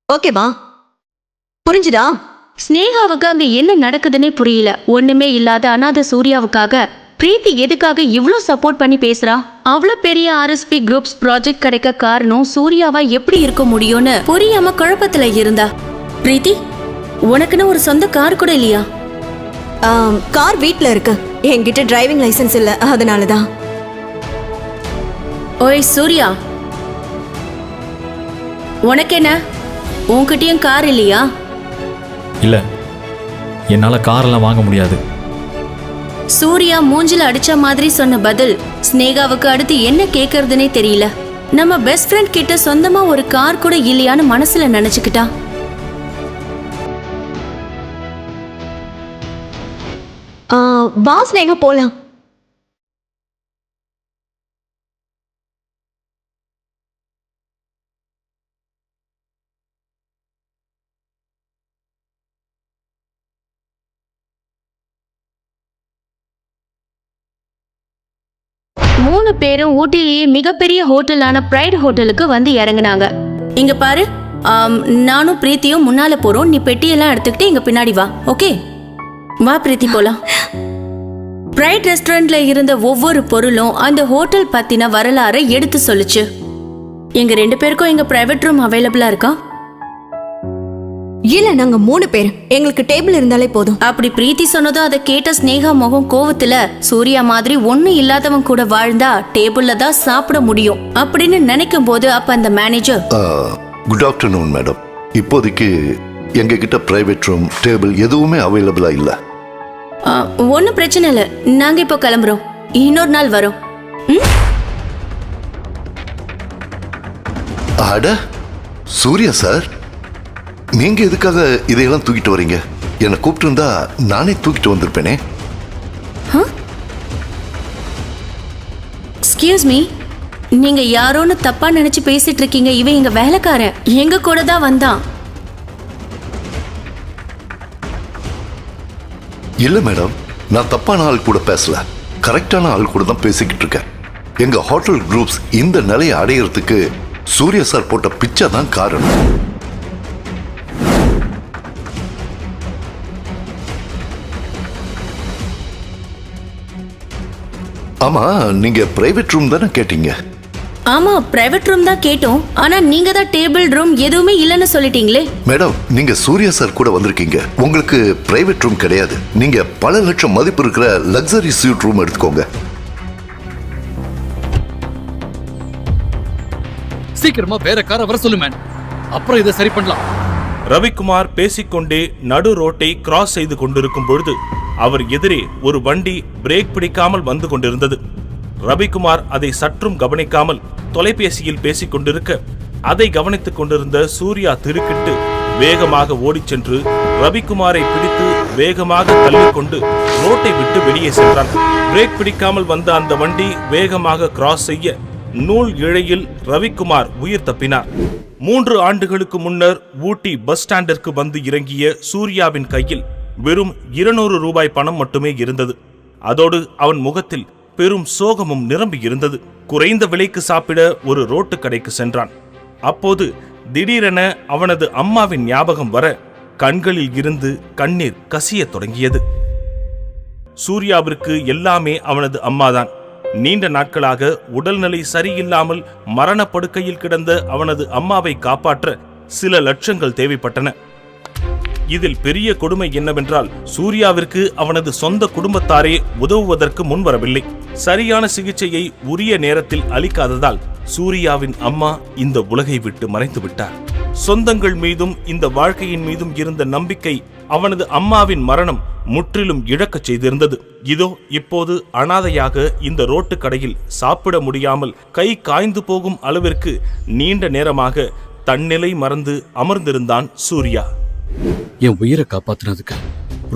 ஓகேவா? புரிஞ்சுதா? ஸ்னேகாவுக்கு அங்க என்ன நடக்குதுன்னே புரியல. ஒண்ணுமே இல்லாத அனாதை சூர்யாவுக்காக பிரீத்தி எதுக்காக இவ்ளோ சப்போர்ட் பண்ணி பேசுறா? அவ்வளோ பெரிய RSP குரூப்ஸ் ப்ராஜெக்ட் கிடைக்க காரணம் சூர்யாவா எப்படி இருக்க முடியும்னு புரியாம குழப்பத்துல இருந்தா. பிரீத்தி, உனக்குன்னு ஒரு சொந்த கார் கூட இல்லையா? கார் வீட்ல இருக்கு, என்கிட்ட டிரைவிங் லைசென்ஸ் இல்ல, அதனாலதான். ஓய் சூர்யா, உனக்கு என்ன, உன்கிட்டயும் கார் இல்லையா? இல்லை, என்னால் காரெல்லாம் வாங்க முடியாது. சூர்யா மூஞ்சில அடிச்ச மாதிரி சொன்ன பதில் ஸ்னேகாவுக்கு அடுத்து என்ன கேட்கறதுனே தெரியல. நம்ம பெஸ்ட் ஃப்ரெண்ட் கிட்ட சொந்தமா ஒரு கார் கூட இல்லையான்னு மனசுல நினைச்சுக்கிட்டா. வா ஸ்னேகா, போலாம். மூணு பேரும் ஊட்டிலேயே மிகப்பெரிய ஹோட்டலான பிரைட் ஹோட்டலுக்கு வந்து இறங்குனாங்க. இங்க பாரு, நானும் பிரீத்தியும் முன்னால போறோம், நீ பெட்டியெல்லாம் எடுத்துக்கிட்டு இங்க பின்னாடி வா. ஓகே, வா பிரீத்தி, போலாம். பிரைட் ரெஸ்டாரண்ட்ல இருந்த ஒவ்வொரு பொருளும் அந்த ஹோட்டல் பத்தின வரலாறை எடுத்து சொல்லுச்சு. எங்க 2 பேருக்கும் எங்க பிரைவேட் ரூம் அவைலபிளா இருக்கா? இல்ல, நாங்க 3 பேர், எங்களுக்கு டேபிள் இருந்தாலே போதும். அப்படி பிரீத்தி சொன்னதும் அதை கேட்ட ஸ்னேகா முகம் கோவத்துல, சூர்யா மாதிரி ஒண்ணு இல்லாதவன் கூட வாழ்ந்தா டேபிள்ல தான் சாப்பிட முடியும் அப்படின்னு நினைக்கும் போது அப்ப அந்த மேனேஜர், குட் ஆஃப்டர்நூன் மேடம். இப்போதைக்கு எங்க கிட்ட பிரைவேட் ரூம், டேபிள் எதுவுமே அவைலபிளா இல்ல. ஒன்னும் பிரச்சனை இல்ல, நாங்க இப்போ கிளம்புறோம், இன்னொரு நாள் வரோம். அட சூர்யா சார், நீங்க எதுக்காக இதையெல்லாம் தூக்கிட்டு வரீங்க? என்னை கூப்பிட்டு இருந்தா நானே தூக்கிட்டு வந்திருப்பேனே. எக்ஸ்கியூஸ் மீ, நீங்க யாரோன்னு தப்பா நினைச்சு பேசிட்டு இருக்கீங்க. இவன் எங்க வேலைக்காரன், எங்க கூட தான் வந்தான். இல்ல மேடம், நான் தப்பான ஆள் கூட பேசல, கரெக்டான ஆள் கூட தான் பேசிக்கிட்டு இருக்கேன். எங்க ஹோட்டல் குரூப்ஸ் இந்த நிலையை அடையிறதுக்கு சூர்யா சார் போட்ட பிச்சை தான் காரணம். ஆமா, நீங்க பிரைவேட் ரூம் தானே கேட்டீங்க? ஆமா, பிரைவேட் ரூம் தான் கேட்டோம். ஆனா நீங்க தான் டேபிள் ரூம் எதுவுமே இல்லைன்னு சொல்லிட்டீங்களே. மேடம், நீங்க சூர்யா சார் கூட வந்திருக்கீங்க, உங்களுக்கு பிரைவேட் ரூம் கிடையாது. நீங்க பல லட்சம் மதிப்பு இருக்கிற லக்ஸரி ஸ்யூட் ரூம் எடுத்துக்கோங்க. சீக்கிரமா வேற காரை வர சொல்லு மேன், அப்புறம் இதை சரி பண்ணலாம். ரவிக்குமார் பேசிக்கொண்டே நடு ரோட்டை கிராஸ் செய்து கொண்டிருக்கும் பொழுது அவர் எதிரே ஒரு வண்டி பிரேக் பிடிக்காமல் வந்து கொண்டிருந்தது. ரவிக்குமார் அதை சற்றும் கவனிக்காமல் தொலைபேசியில் பேசிக் கொண்டிருக்க அதை கவனித்துக் கொண்டிருந்த சூர்யா திடுக்கிட்டு வேகமாக ஓடிச் சென்று ரவிக்குமாரை பிடித்து வேகமாக தள்ளிக்கொண்டு ரோட்டை விட்டு வெளியே சென்றான். பிரேக் பிடிக்காமல் வந்த அந்த வண்டி வேகமாக கிராஸ் செய்ய நூல் இழையில் ரவிக்குமார் உயிர் தப்பினார். 3 ஆண்டுகளுக்கு முன்னர் ஊட்டி பஸ் ஸ்டாண்டிற்கு வந்து இறங்கிய சூர்யாவின் கையில் வெறும் 200 ரூபாய் பணம் மட்டுமே இருந்தது. அதோடு அவன் முகத்தில் பெரும் சோகமும் நிரம்பி இருந்தது. குறைந்த விலைக்கு சாப்பிட ஒரு ரோட்டு கடைக்கு சென்றான். அப்போது திடீரென அவனது அம்மாவின் ஞாபகம் வர கண்களில் இருந்து கண்ணீர் கசியத் தொடங்கியது. சூர்யாவிற்கு எல்லாமே அவனது அம்மாதான். நீண்ட நாட்களாக உடல்நிலை சரியில்லாமல் மரணப்படுக்கையில் கிடந்த அவனது அம்மாவை காப்பாற்ற சில லட்சங்கள் தேவைப்பட்டன. இதில் பெரிய கொடுமை என்னவென்றால் சூர்யாவிற்கு அவனது சொந்த குடும்பத்தாரே உதவுவதற்கு முன்வரவில்லை. சரியான சிகிச்சையை உரிய நேரத்தில் அளிக்காததால் சூர்யாவின் அம்மா இந்த உலகை விட்டு மறைந்து விட்டார். சொந்தங்கள் மீதும் இந்த வாழ்க்கையின் மீதும் இருந்த நம்பிக்கை அவனது அம்மாவின் மரணம் முற்றிலும் இழக்கச் செய்திருந்தது. இதோ இப்போது அனாதையாக இந்த ரோட்டு கடையில் சாப்பிட முடியாமல் கை காய்ந்து போகும் அளவிற்கு நீண்ட நேரமாக தன்னிலை மறந்து அமர்ந்திருந்தான் சூர்யா. என் உயிரை காப்பாத்துனதுக்கு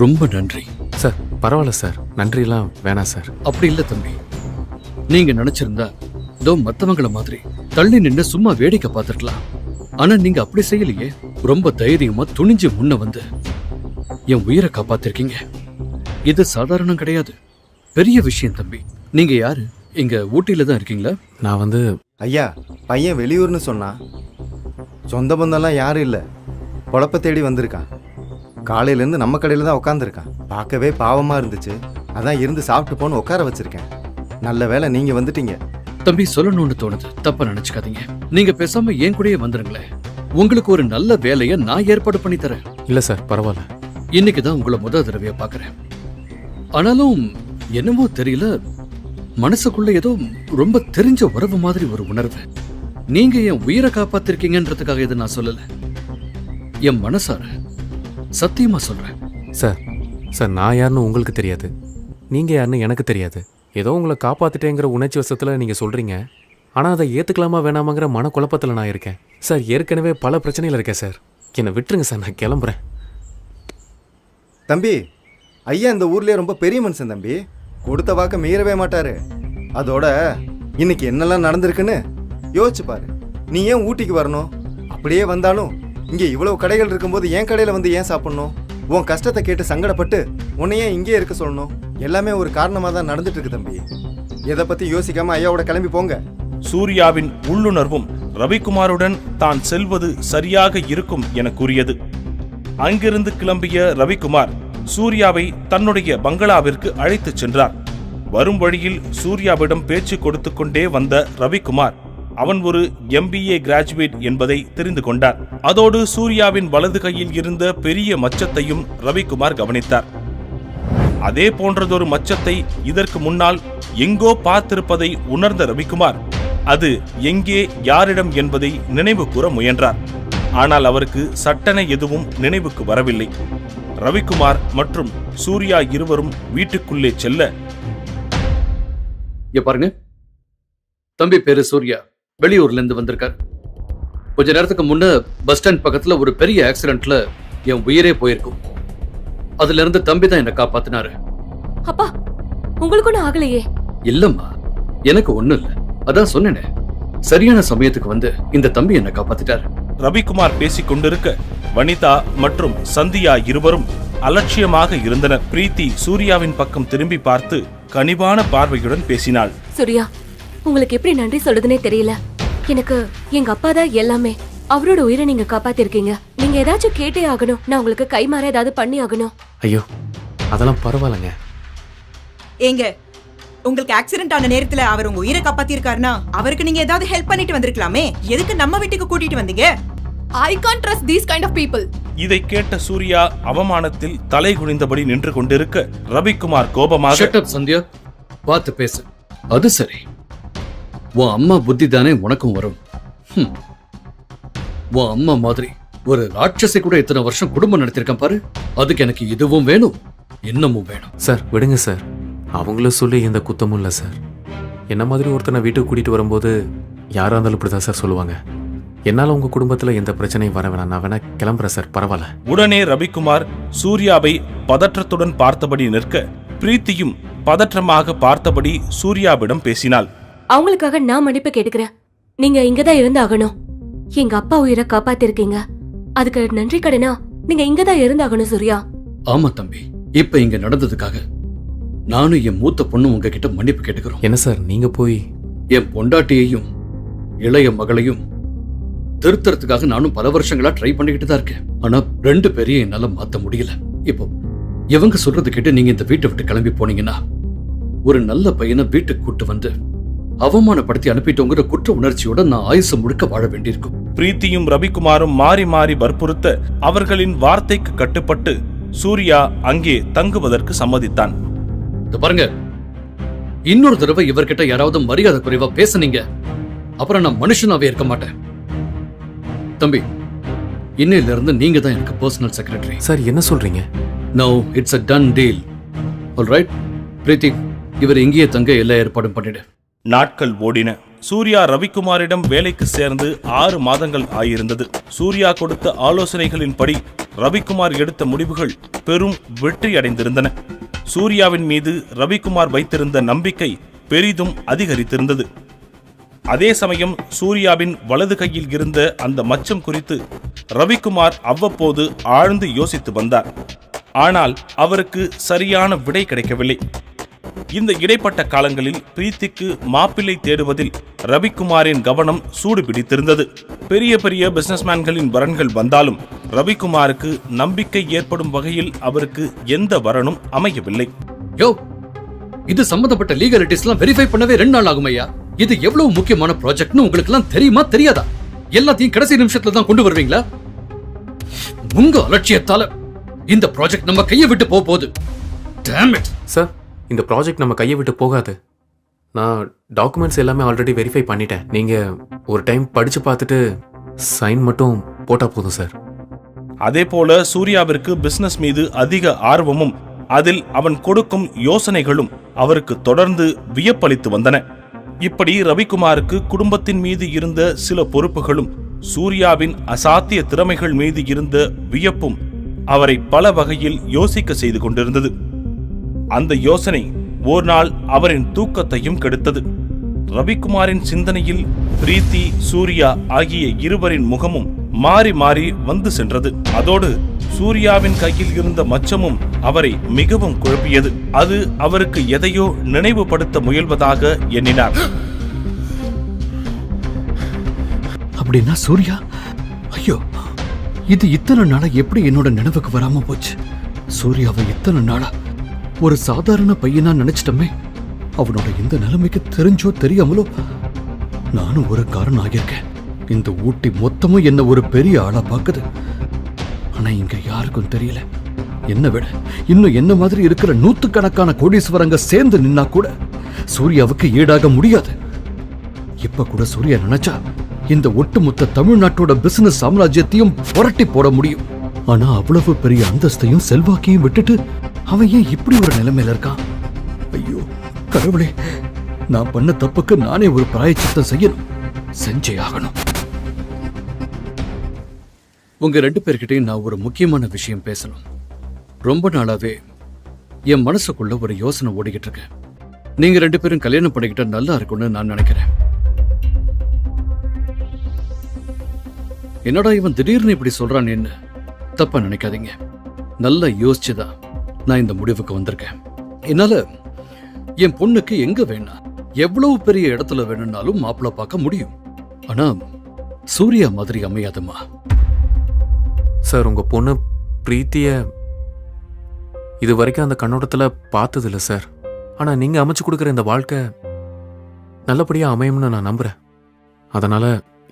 ரொம்ப நன்றி சார். பரவாயில்ல சார், நன்றியெல்லாம் வேணாம் சார். அப்படி இல்ல தம்பி, நீங்க நினைச்சிருந்தா இதோ மத்தவங்கள மாதிரி தள்ளி நின்று சும்மா வேடிக்கை பார்த்துருக்கலாம். ஆனா நீங்க அப்படி செய்யலையே. ரொம்ப தைரியமா துணிஞ்சு முன்ன வந்து என் உயிரை காப்பாத்திருக்கீங்க. இது சாதாரணம் கிடையாது, பெரிய விஷயம் தம்பி. நீங்க யாரு? இங்க ஊட்டியில தான் இருக்கீங்களா? நான் வந்து ஐயா, பையன் வெளியூர்னு சொன்னா சொந்த பந்தம்லாம் யாரும் இல்லை, பொழப்ப தேடி வந்திருக்கான். காலையிலேருந்து நம்ம கடையில் தான் உட்காந்துருக்கான். பார்க்கவே பாவமாக இருந்துச்சு, அதான் இருந்து சாப்பிட்டு போன்னு உட்கார வச்சிருக்கேன். நல்ல வேளை நீங்கள் வந்துட்டீங்க. தம்பி, சொல்லணும்னு தோணுது, தப்பா நினைச்சுக்காதீங்க. நீங்க பேசாம என் கூடயே வந்துருங்களேன். உங்களுக்கு ஒரு நல்ல வேலையை நான் ஏற்பாடு பண்ணி தரேன். இல்லை சார், பரவாயில்ல. இன்னைக்கு தான் உங்களை முதல் தடவையா பார்க்கறேன். ஆனாலும் என்னமோ தெரியல, மனசுக்குள்ள ஏதோ ரொம்ப தெரிஞ்ச உறவு மாதிரி ஒரு உணர்வு. நீங்க என் உயிரை காப்பாத்திருக்கீங்கன்றதுக்காக இதை நான் சொல்லல, என் மனசார சத்தியமா சொல்றேன். சார் சார், நான் யாருன்னு உங்களுக்கு தெரியாது, நீங்கள் யாருன்னு எனக்கு தெரியாது. ஏதோ உங்களை காப்பாற்றிட்டேங்கிற உணர்ச்சி வசத்தில் நீங்கள் சொல்கிறீங்க. ஆனால் அதை ஏற்றுக்கலாமா வேணாமாங்கிற மனக்குழப்பத்தில் நான் இருக்கேன் சார். ஏற்கனவே பல பிரச்சனையில் இருக்கேன் சார். என்னை விட்டுருங்க சார், நான் கிளம்புறேன். தம்பி, ஐயா இந்த ஊர்லேயே ரொம்ப பெரிய மனுஷன் தம்பி. கொடுத்த வாக்க மீறவே மாட்டாரு. அதோட இன்னைக்கு என்னெல்லாம் நடந்திருக்குன்னு யோசிச்சு பாரு. நீ ஏன் ஊட்டிக்கு வரணும்? அப்படியே வந்தாலும் இங்கே இவ்வளவு கடைகள் இருக்கும்போது என் கடையில் வந்து ஏன் சாப்பிடணும்? உன் கஷ்டத்தை கேட்டு சங்கடப்பட்டு உன்னை ஏன் இங்கே இருக்க சொல்லணும்? எல்லாமே ஒரு காரணமாக தான் நடந்துட்டு இருக்கு தம்பி. எதை பற்றி யோசிக்காம ஐயாவோட கிளம்பி போங்க. சூர்யாவின் உள்ளுணர்வும் ரவிக்குமாருடன் தான் செல்வது சரியாக இருக்கும் என கூறியது. அங்கிருந்து கிளம்பிய ரவிக்குமார் சூர்யாவை தன்னுடைய பங்களாவிற்கு அழைத்துச் சென்றார். வரும் வழியில் சூர்யாவிடம் பேச்சு கொடுத்து கொண்டே வந்த ரவிக்குமார் அவன் ஒரு MBA கிராஜுவேட் என்பதை தெரிந்து கொண்டார். அதோடு சூர்யாவின் வலது கையில் இருந்த பெரிய மச்சத்தையும் ரவிக்குமார் கவனித்தார். அதே போன்றதொரு மச்சத்தை இதற்கு முன்னால் எங்கோ பார்த்திருப்பதை உணர்ந்த ரவிக்குமார் அது எங்கே, யாரிடம் என்பதை நினைவு கூற முயன்றார். ஆனால் அவருக்கு சட்டென எதுவும் நினைவுக்கு வரவில்லை. ரவிக்குமார் மற்றும் சூர்யா இருவரும் வீட்டுக்குள்ளே செல்ல, பாருங்க, தம்பி பேரு சூர்யா, வெளியூர்ல இருந்து வந்திருக்கார். கொஞ்ச நேரத்துக்கு முன்ன பஸ் ஸ்டாண்ட் பக்கத்துல ஒரு பெரிய ஆக்சிடென்ட்ல என் உயிரே போயிருக்கும். அதுல இருந்து தம்பி தான் என்ன காப்பாத்தினாரு. அப்பா, உங்களுக்கு ஒன்றும் ஆகலையே? இல்லம்மா, எனக்கு ஒண்ணும் இல்ல. அதான் சொன்னேனே, சரியான சமயத்துக்கு வந்து இந்த தம்பி என்ன காப்பாத்திட்டாரு. ரவிக்குமார் பேசிக் கொண்டிருக்க வனிதா மற்றும் சந்தியா இருவரும் அலட்சியமாக இருந்தனர். பிரீத்தி சூர்யாவின் பக்கம் திரும்பி பார்த்து கனிவான பார்வையுடன் பேசினாள். சூர்யா, உங்களுக்கு எப்படி நன்றி சொல்றதுனே தெரியல. எனக்கு எங்க அப்பா தான் எல்லாமே. அவரோட உயிரை நீங்க காப்பாத்திருக்கீங்க. நீங்க ஏதாச்சும் கேட்டே ஆகணும். நான் உங்களுக்கு கைமாற ஏதாவது பண்ணி ஆகணும். ஐயோ, அதெல்லாம் பரவாயில்லைங்க. ஏங்க, உங்களுக்கு ஆக்சிடென்ட் ஆன நேரத்துல அவர் உங்க உயிரை காப்பாத்திருக்காருன்னா அவருக்கு நீங்க ஏதாவது ஹெல்ப் பண்ணிட்டு வந்திருக்கலாமே. எதுக்கு நம்ம வீட்டுக்கு கூட்டிட்டு வந்தீங்க? I can't trust these kind of people. இதை கேட்ட சூர்யா அவமானத்தில் தலை குனிந்தபடி நின்று கொண்டிருக்க ரவிக்குமார் கோபமாக, Shut up, சந்தியா, பார்த்து பேசு. அது சரி, உன் அம்மா புத்தி தானே உனக்கும் வரும். உன் அம்மா மாதிரி ஒரு ராட்சசி கூட இத்தனை வருஷம் குடும்பம் நடத்திருக்கேன் பாரு. அதுக்கு எனக்கு இதுவும் வேணும், இன்னமும் வேணும். சார் விடுங்க சார், அவங்கள சொல்லி எந்த குத்தமும் இல்லை சார். என்ன மாதிரி ஒருத்தனை வீட்டுக்கு கூட்டிட்டு வரும்போது யாரா இருந்தாலும் இப்படிதான் சார் சொல்லுவாங்க. என்னால உங்க குடும்பத்துல எந்த பிரச்சனையும் வர வேணாம். நான் வேணா கிளம்புறேன் சார், பரவாயில்ல. உடனே ரவிக்குமார் சூர்யாவை பதற்றத்துடன் பார்த்தபடி நிற்க பிரீத்தியும் பதற்றமாக பார்த்தபடி சூர்யாவிடம் பேசினாள். அவங்களுக்காக நான் மன்னிப்பு கேட்டுக்கிறேன். நீங்க இங்கதான் இருந்தாகணும். எங்க அப்பா உயிரை காப்பாத்திருக்கீங்க. அதுக்கு நன்றி கடனா நீங்க இங்கதான் இருந்தாகணும் சூர்யா. ஆமா தம்பி, இப்ப இங்க நடந்ததுக்காக நானும் என் மூத்த பொண்ணு உங்ககிட்ட மன்னிப்பு கேட்டுக்கிறோம். என்ன சார், நீங்க போய் என் பொண்டாட்டியையும் இளைய மகளையும் திருத்தறதுக்காக நானும் பல வருஷங்களா ட்ரை பண்ணிக்கிட்டு தான் இருக்கேன். ஆனா ரெண்டு பேரையும் என்னால மாத்த முடியல. இப்போ இவங்க சொல்றது கேட்டு நீங்க இந்த வீட்டை விட்டு கிளம்பி போனீங்கன்னா ஒரு நல்ல பையனை வீட்டுக்கு கூட்டு வந்து அவமானப்படுத்தி அனுப்பிட்டோங்கிற குற்ற உணர்ச்சியோட நான் ஆயுசு முழுக்க வாழ வேண்டியிருக்கும். பிரீத்தியும் ரவிக்குமாரும் மாறி மாறி வற்புறுத்த அவர்களின் வார்த்தைக்கு கட்டுப்பட்டு சூர்யா அங்கே தங்குவதற்கு சம்மதித்தான். பாருங்க, இன்னொரு தடவை இவர்கிட்ட யாராவது மரியாதை குறைவா பேசுனீங்க, அப்புறம் நான் மனுஷனாவே இருக்க மாட்டேன். தம்பி, இன்னையில இருந்து நீங்க தான் எனக்கு பர்சனல் செக்ரட்டரி. சார் என்ன சொல்றீங்க? No, it's a done deal. All right, Preethi, இவர் இங்கேயே தங்க எல்லா ஏற்பாடும் பண்ணிடு. நாட்கள் ஓடின. சூர்யா ரவிக்குமாரிடம் வேலைக்கு சேர்ந்து 6 மாதங்கள் ஆயிருந்தது. சூர்யா கொடுத்த ஆலோசனைகளின்படி ரவிக்குமார் எடுத்த முடிவுகள் பெரும் வெற்றி அடைந்திருந்தன. சூர்யாவின் மீது ரவிக்குமார் வைத்திருந்த நம்பிக்கை பெரிதும் அதிகரித்திருந்தது. அதே சமயம் சூர்யாவின் வலது கையில் இருந்த அந்த மச்சம் குறித்து ரவிக்குமார் அவ்வப்போது ஆழ்ந்து யோசித்து வந்தார். ஆனால் அவருக்கு சரியான விடை கிடைக்கவில்லை. இந்த இடைப்பட்ட காலங்களில் பிரீத்திக்கு மாப்பிள்ளை தேடுவதில் ரவிக்குமாரின் கவனம் சூடு பிடித்திருந்தது. பெரிய பெரிய பிசினஸ்மேன்களின் வரன்கள் வந்தாலும் ரவிக்குமாருக்கு நம்பிக்கை ஏற்படும் வகையில் அவருக்கு எந்த வரனும் அமையவில்லை. யோ, இது சம்பந்தப்பட்ட லீகலிட்டிஸ்லாம் வெரிஃபை பண்ணவே 2 நாள் ஆகும் ஐயா. இது எவ்வளவு முக்கியமான ப்ராஜெக்ட்னு உங்களுக்கு எல்லாம் தெரியுமா தெரியாதா? எல்லாத்தையும் கடைசி நிமிஷத்துல தான் கொண்டு வருவீங்களா? உங்க அலட்சியத்தால இந்த ப்ராஜெக்ட் நம்ம கையை விட்டு போகுது. Damn it. சார், இந்த ப்ராஜெக்ட் நம்ம கையை விட்டு போகாது. நான் டாக்குமெண்ட்ஸ் எல்லாமே ஆல்ரெடி வெரிஃபை பண்ணிட்டேன். நீங்க ஒரு டைம் படிச்சு பார்த்துட்டு சைன் மட்டும் போட்டா போதும் சார். அதே போல சூர்யாவிற்கு பிசினஸ் மீது அதிக ஆர்வமும் அதில் அவன் கொடுக்கும் யோசனைகளும் அவருக்கு தொடர்ந்து வியப்பளித்து வந்தன. இப்படி ரவிக்குமாருக்கு குடும்பத்தின் மீது இருந்த சில பொறுப்புகளும் சூர்யாவின் அசாத்திய திறமைகள் மீது இருந்த வியப்பும் அவரை பல வகையில் யோசிக்க செய்து கொண்டிருந்தது. அந்த யோசனை ஒரு நாள் அவரின் தூக்கத்தையும் கெடுத்தது. ரவிக்குமாரின் சிந்தனையில் பிரீத்தி, சூர்யா ஆகிய இருவரின் முகமும் மாறி மாறி வந்து சென்றது. அதோடு சூர்யாவின் கையில் இருந்த மச்சமும் அவரை மிகவும் குழப்பியது. அது அவருக்கு எதையோ நினைவுபடுத்த முயல்வதாக எண்ணினார். அப்படின்னா சூர்யா, ஐயோ, இது இத்தனை நாளா எப்படி என்னோட நினைவுக்கு வராம போச்சு? சூர்யாவை இத்தனை நாளா ஒரு சாதாரண பையனா நினைச்சிட்டமே. அவனோட இந்த நிலைமைக்கு தெரிஞ்சோ தெரியாமலோ நானும் ஒரு காரணம் ஆகியிருக்கேன். இந்த ஊட்டி மொத்தமும் என்ன ஒரு பெரிய ஆளா பாக்குது. ஆனா இங்க யாருக்கும் தெரியல. என்ன விட இன்னும் என்ன மாதிரி இருக்கிற 100கணக்கான கோடீஸ்வரங்க சேர்ந்து நின்னா கூட சூர்யாவுக்கு ஈடாக முடியாது. இப்ப கூட சூர்யா நினைச்சா இந்த ஒட்டுமொத்த தமிழ்நாட்டோட பிசினஸ் சாம்ராஜ்யத்தையும் புரட்டி போட முடியும். ஆனா அவ்வளவு பெரிய அந்தஸ்தையும் செல்வாக்கையும் விட்டுட்டு அவன் ஏன் இப்படி ஒரு நிலைமையில இருக்கான்? ஐயோ கடவுளே, நான் பண்ண தப்புக்கு நானே ஒரு பிராயச்சித்தம் செய்யணும், செஞ்சே ஆகணும். உங்க 2 பேர்கிட்டையும் நான் ஒரு முக்கியமான விஷயம் பேசணும். ரொம்ப நாளாவே என் மனசுக்குள்ள ஒரு யோசனை ஓடிக்கிட்டு இருக்கு. நீங்க 2 பேரும் கல்யாணம் பண்ணிக்கிட்டா நல்லா இருக்கும்னு நான் நினைக்கிறேன். என்னடா இவன் திடீர்னு இப்படி சொல்றான், என்ன தப்பா நினைக்காதீங்க. நல்லா யோசிச்சுதான் நான் இந்த முடிவுக்கு வந்திருக்கேன். என்னால என் பொண்ணுக்கு எங்க வேணா எவ்வளவு பெரிய இடத்துல வேணும்னாலும் மாப்பிள்ள பார்க்க முடியும். ஆனா சூர்யா மாதிரி அமையாதுமா. சார், உங்க பொண்ணு பிரீத்திய இது வரைக்கும் அந்த கண்ணோட்டத்துல பார்த்தது இல்லை சார். ஆனா நீங்க அமைச்சு கொடுக்குற இந்த வாழ்க்கை நல்லபடியா அமையும்னு நான் நம்புறேன். அதனால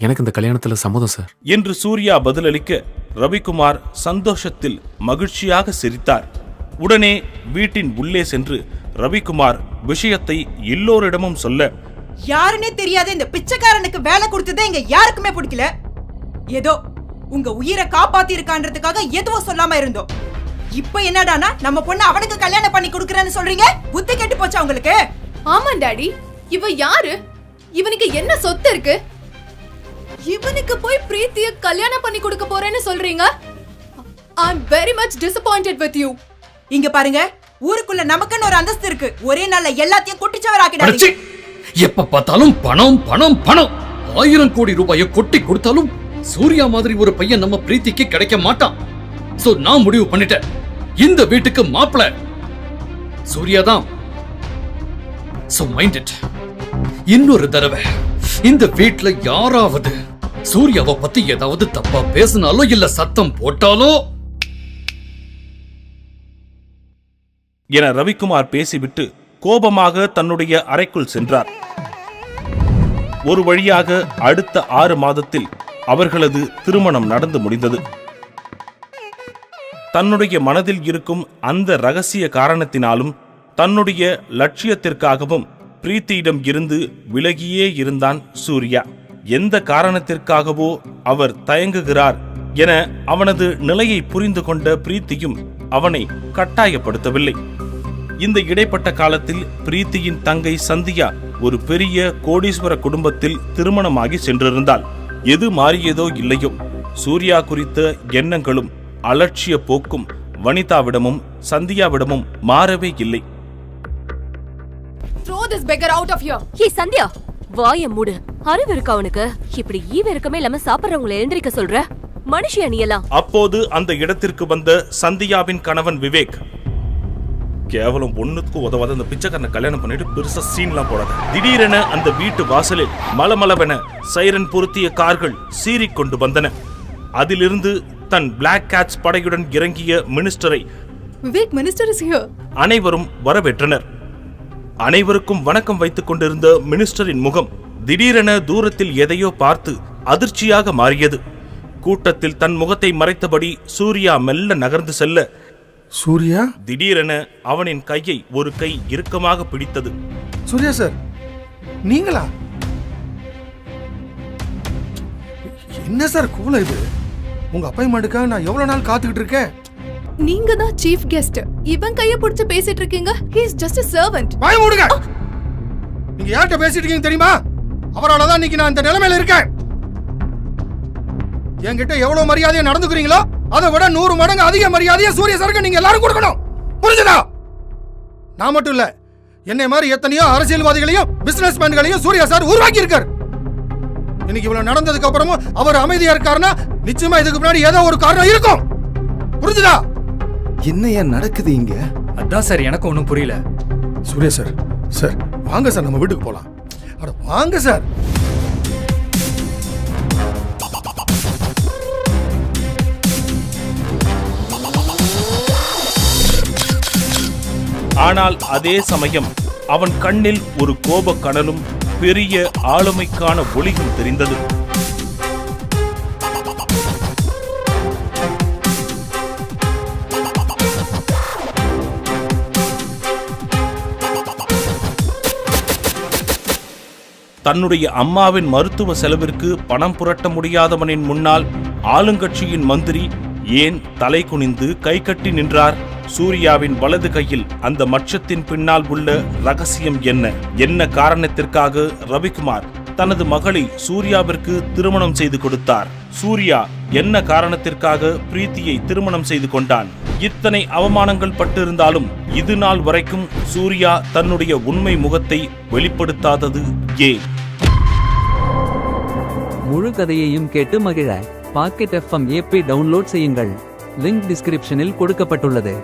எனக்கு இந்த கல்யாணத்துல சம்மதம் சார் என்று சூர்யா பதிலளிக்க ரவிக்குமார் சந்தோஷத்தில் மகிழ்ச்சியாக சிரித்தார். உடனே வீட்டின் உள்ளே சென்று ரவிக்குமார் விஷயத்தை எல்லோரிடமும் சொல்ல, யாருன்னே தெரியாத இந்த பிச்சைக்காரனுக்கு வேலை கொடுத்ததே இங்க யாருக்குமே பிடிக்கல. ஏதோ உங்க உயிரை காப்பாத்தி இருக்கான்றதுக்காக எதுவும் சொல்லாம இருந்தோம். இப்ப என்னடானா நம்ம பொண்ணு அவனுக்கு கல்யாணம் பண்ணி கொடுக்கறேன்னு சொல்றீங்க? புத்தி கெட்டு போச்சா உங்களுக்கு? ஆமா டாடி, இவ யாரு? இவனுக்கு என்ன சொத்து இருக்கு? இவனுக்கு போய் பிரீத்திய கல்யாணம் பண்ணி கொடுக்க போறேன்னு சொல்றீங்க? I am very much disappointed with you. இங்க பாருங்க, ஊருக்குள்ள நமக்குன்னு ஒரு அந்தஸ்து இருக்கு. ஒரே நாள்ல எல்லாத்தையும் குட்டிச்சவராக்கிடாதீங்க. எப்ப பார்த்தாலும் பணம் பணம் பணம். 1000 கோடி ரூபாயை கொட்டி கொடுத்தாலும் சூர்யா மாதிரி ஒரு பையன் நம்ம பிரீத்திக்கு கிடைக்க மாட்டான். சோ நான் முடிவு பண்ணிட்டேன், இந்த வீட்டுக்கு மாப்பிள்ளை சூர்யா தான். So mind it. இன்னொரு தடவை இந்த வீட்ல யாராவது சூர்யாவை பத்தி ஏதாவது தப்பா பேசினாலோ இல்ல சத்தம் போட்டாலோ என ரவிக்குமார் பேசிவிட்டு கோபமாக தன்னுடைய அறைக்குள் சென்றார். ஒரு வழியாக அடுத்த 6 மாதத்தில் அவர்களது திருமணம் நடந்து முடிந்தது. தன்னுடைய மனதில் இருக்கும் அந்த ரகசிய காரணத்தினாலும் தன்னுடைய லட்சியத்திற்காகவும் பிரீத்தியிடம் இருந்து விலகியே இருந்தான் சூர்யா. எந்த காரணத்திற்காகவோ அவர் தயங்குகிறார் என அவனது நிலையை புரிந்து கொண்ட பிரீத்தியும் அவனை கட்டாயப்படுத்தவில்லை. இந்த இடைப்பட்ட காலத்தில் பிரீத்தியின் தங்கை சந்தியா ஒரு பெரிய கோடீஸ்வர குடும்பத்தில் திருமணமாகி சென்றிருந்தாள். எது மாறியதோ இல்லையோ, சூர்யா குறித்த எண்ணங்களும் அலட்சிய போக்கும் வனிதாவிடமும் சந்தியாவிடமும் மாறவே இல்லை. Throw this beggar out of here. Hey Sandhya, வாயை மூடு. அறிவு இருக்கா அவனுக்கு? இப்படி ஈவ இருக்கமே இல்லாம சாப்பிடுறவங்களை எழுந்திருக்க சொல்ற மனுஷியா நீ எல்லாம்? அப்போது அந்த இடத்திற்கு வந்த சந்தியாவின் கணவன் விவேக், கேவலம் ஒண்ணுக்கு உதவாத அந்த பிச்சைக்காரனை கல்யாணம் பண்ணிட்டு பெருசா சீன்லாம் போடாத. திடீரென அந்த வீட்டு வாசலில் மலமளவென சைரன் பொருத்திய கார்கள் சீறிக்கொண்டு வந்தன. அதிலிருந்து தன் பிளாக் கேட்ஸ் படையுடன் இறங்கிய மினிஸ்டரை விவேக் மினிஸ்டர் இஸ் ஹியர். அனைவரும் வரவேற்றனர். அனைவருக்கும் வணக்கம் வைத்துக் கொண்டிருந்த மினிஸ்டரின் முகம் திடீரென தூரத்தில் எதையோ பார்த்து அதிர்ச்சியாக மாறியது. கூட்டத்தில் தன் முகத்தை மறைத்தபடி சூர்யா மெல்ல நகர்ந்து செல்ல, சூர்யா திடீரென அவனின் கையை ஒரு கை இறுக்கமாக பிடித்தது. சூர்யா சார், நீங்களா? என்ன சார் கூல இது? உங்க அப்பாயின்மெண்ட்டுக்காக நான் எவ்வளவு நாள் காத்துக்கிட்டு இருக்கேன். நீங்க தான் சீஃப் கெஸ்ட். இவன் கைய பிடிச்சு பேசிட்டு இருக்கீங்க. He is just a servant. வாய மூடுங்க. நீங்க யார்கிட்ட பேசிட்டு இருக்கீங்க தெரியுமா? அவரால தான் இன்னைக்கு நான் இந்த நிலைமையில இருக்கேன். என்கிட்ட எவ்வளவு மரியாதையா நடந்துக்கிறீங்களோ அதை விட 100 மடங்கு அதிக மரியாதையா சூர்யா சாருக்கு நீங்க எல்லாரும் கொடுக்கணும். புரிஞ்சுதா? நான் மட்டும் இல்ல, என்னை மாதிரி எத்தனையோ அரசியல்வாதிகளையும் பிசினஸ் மேன்களையும் சூர்யா சார் உருவாக்கி இருக்கார். இன்னைக்கு இவ்வளவு நடந்ததுக்கு அப்புறமும் அவர் அமைதியா இருக்காருன்னா நிச்சயமா இதுக்கு முன்னாடி ஏதோ ஒரு காரணம் இருக்கும். புரிஞ்சுதா? என்னையா நடக்குது இங்க? அதான் சார் எனக்கு ஒன்றும் புரியல. சூர்யா சார், சார் வாங்க சார், நம்ம வீட்டுக்கு போலாம். அட வாங்க சார். ஆனால் அதே சமயம் அவன் கண்ணில் ஒரு கோப கனலும் பெரிய ஆளுமைக்கான ஒளியும் தெரிந்தது. தன்னுடைய அம்மாவின் மருத்துவ செலவிற்கு பணம் புரட்ட முடியாதவனின் முன்னால் ஆளுங்கட்சியின் மந்திரி ஏன் தலை குனிந்து கை கட்டி நின்றார்? சூர்யாவின் வலது கையில் அந்த மச்சத்தின் பின்னால் உள்ள ரகசியம் என்ன? என்ன காரணத்திற்காக ரவிக்குமார் தனது மகளை சூர்யாவிற்கு திருமணம் செய்து கொடுத்தார்? சூர்யா என்ன காரணத்திற்காக பிரீத்தியை திருமணம் செய்து கொண்டான்? இத்தனை அவமானங்கள் பட்டிருந்தாலும் இது நாள் வரைக்கும் சூர்யா தன்னுடைய உண்மை முகத்தை வெளிப்படுத்தாதது ஏன்? முழு கதையையும் கேட்டு மகிழ பாக்கெட் FM ஆப்பை டவுன்லோட் செய்யுங்கள். லிங்க் டிஸ்கிரிப்ஷனில் கொடுக்கப்பட்டுள்ளது.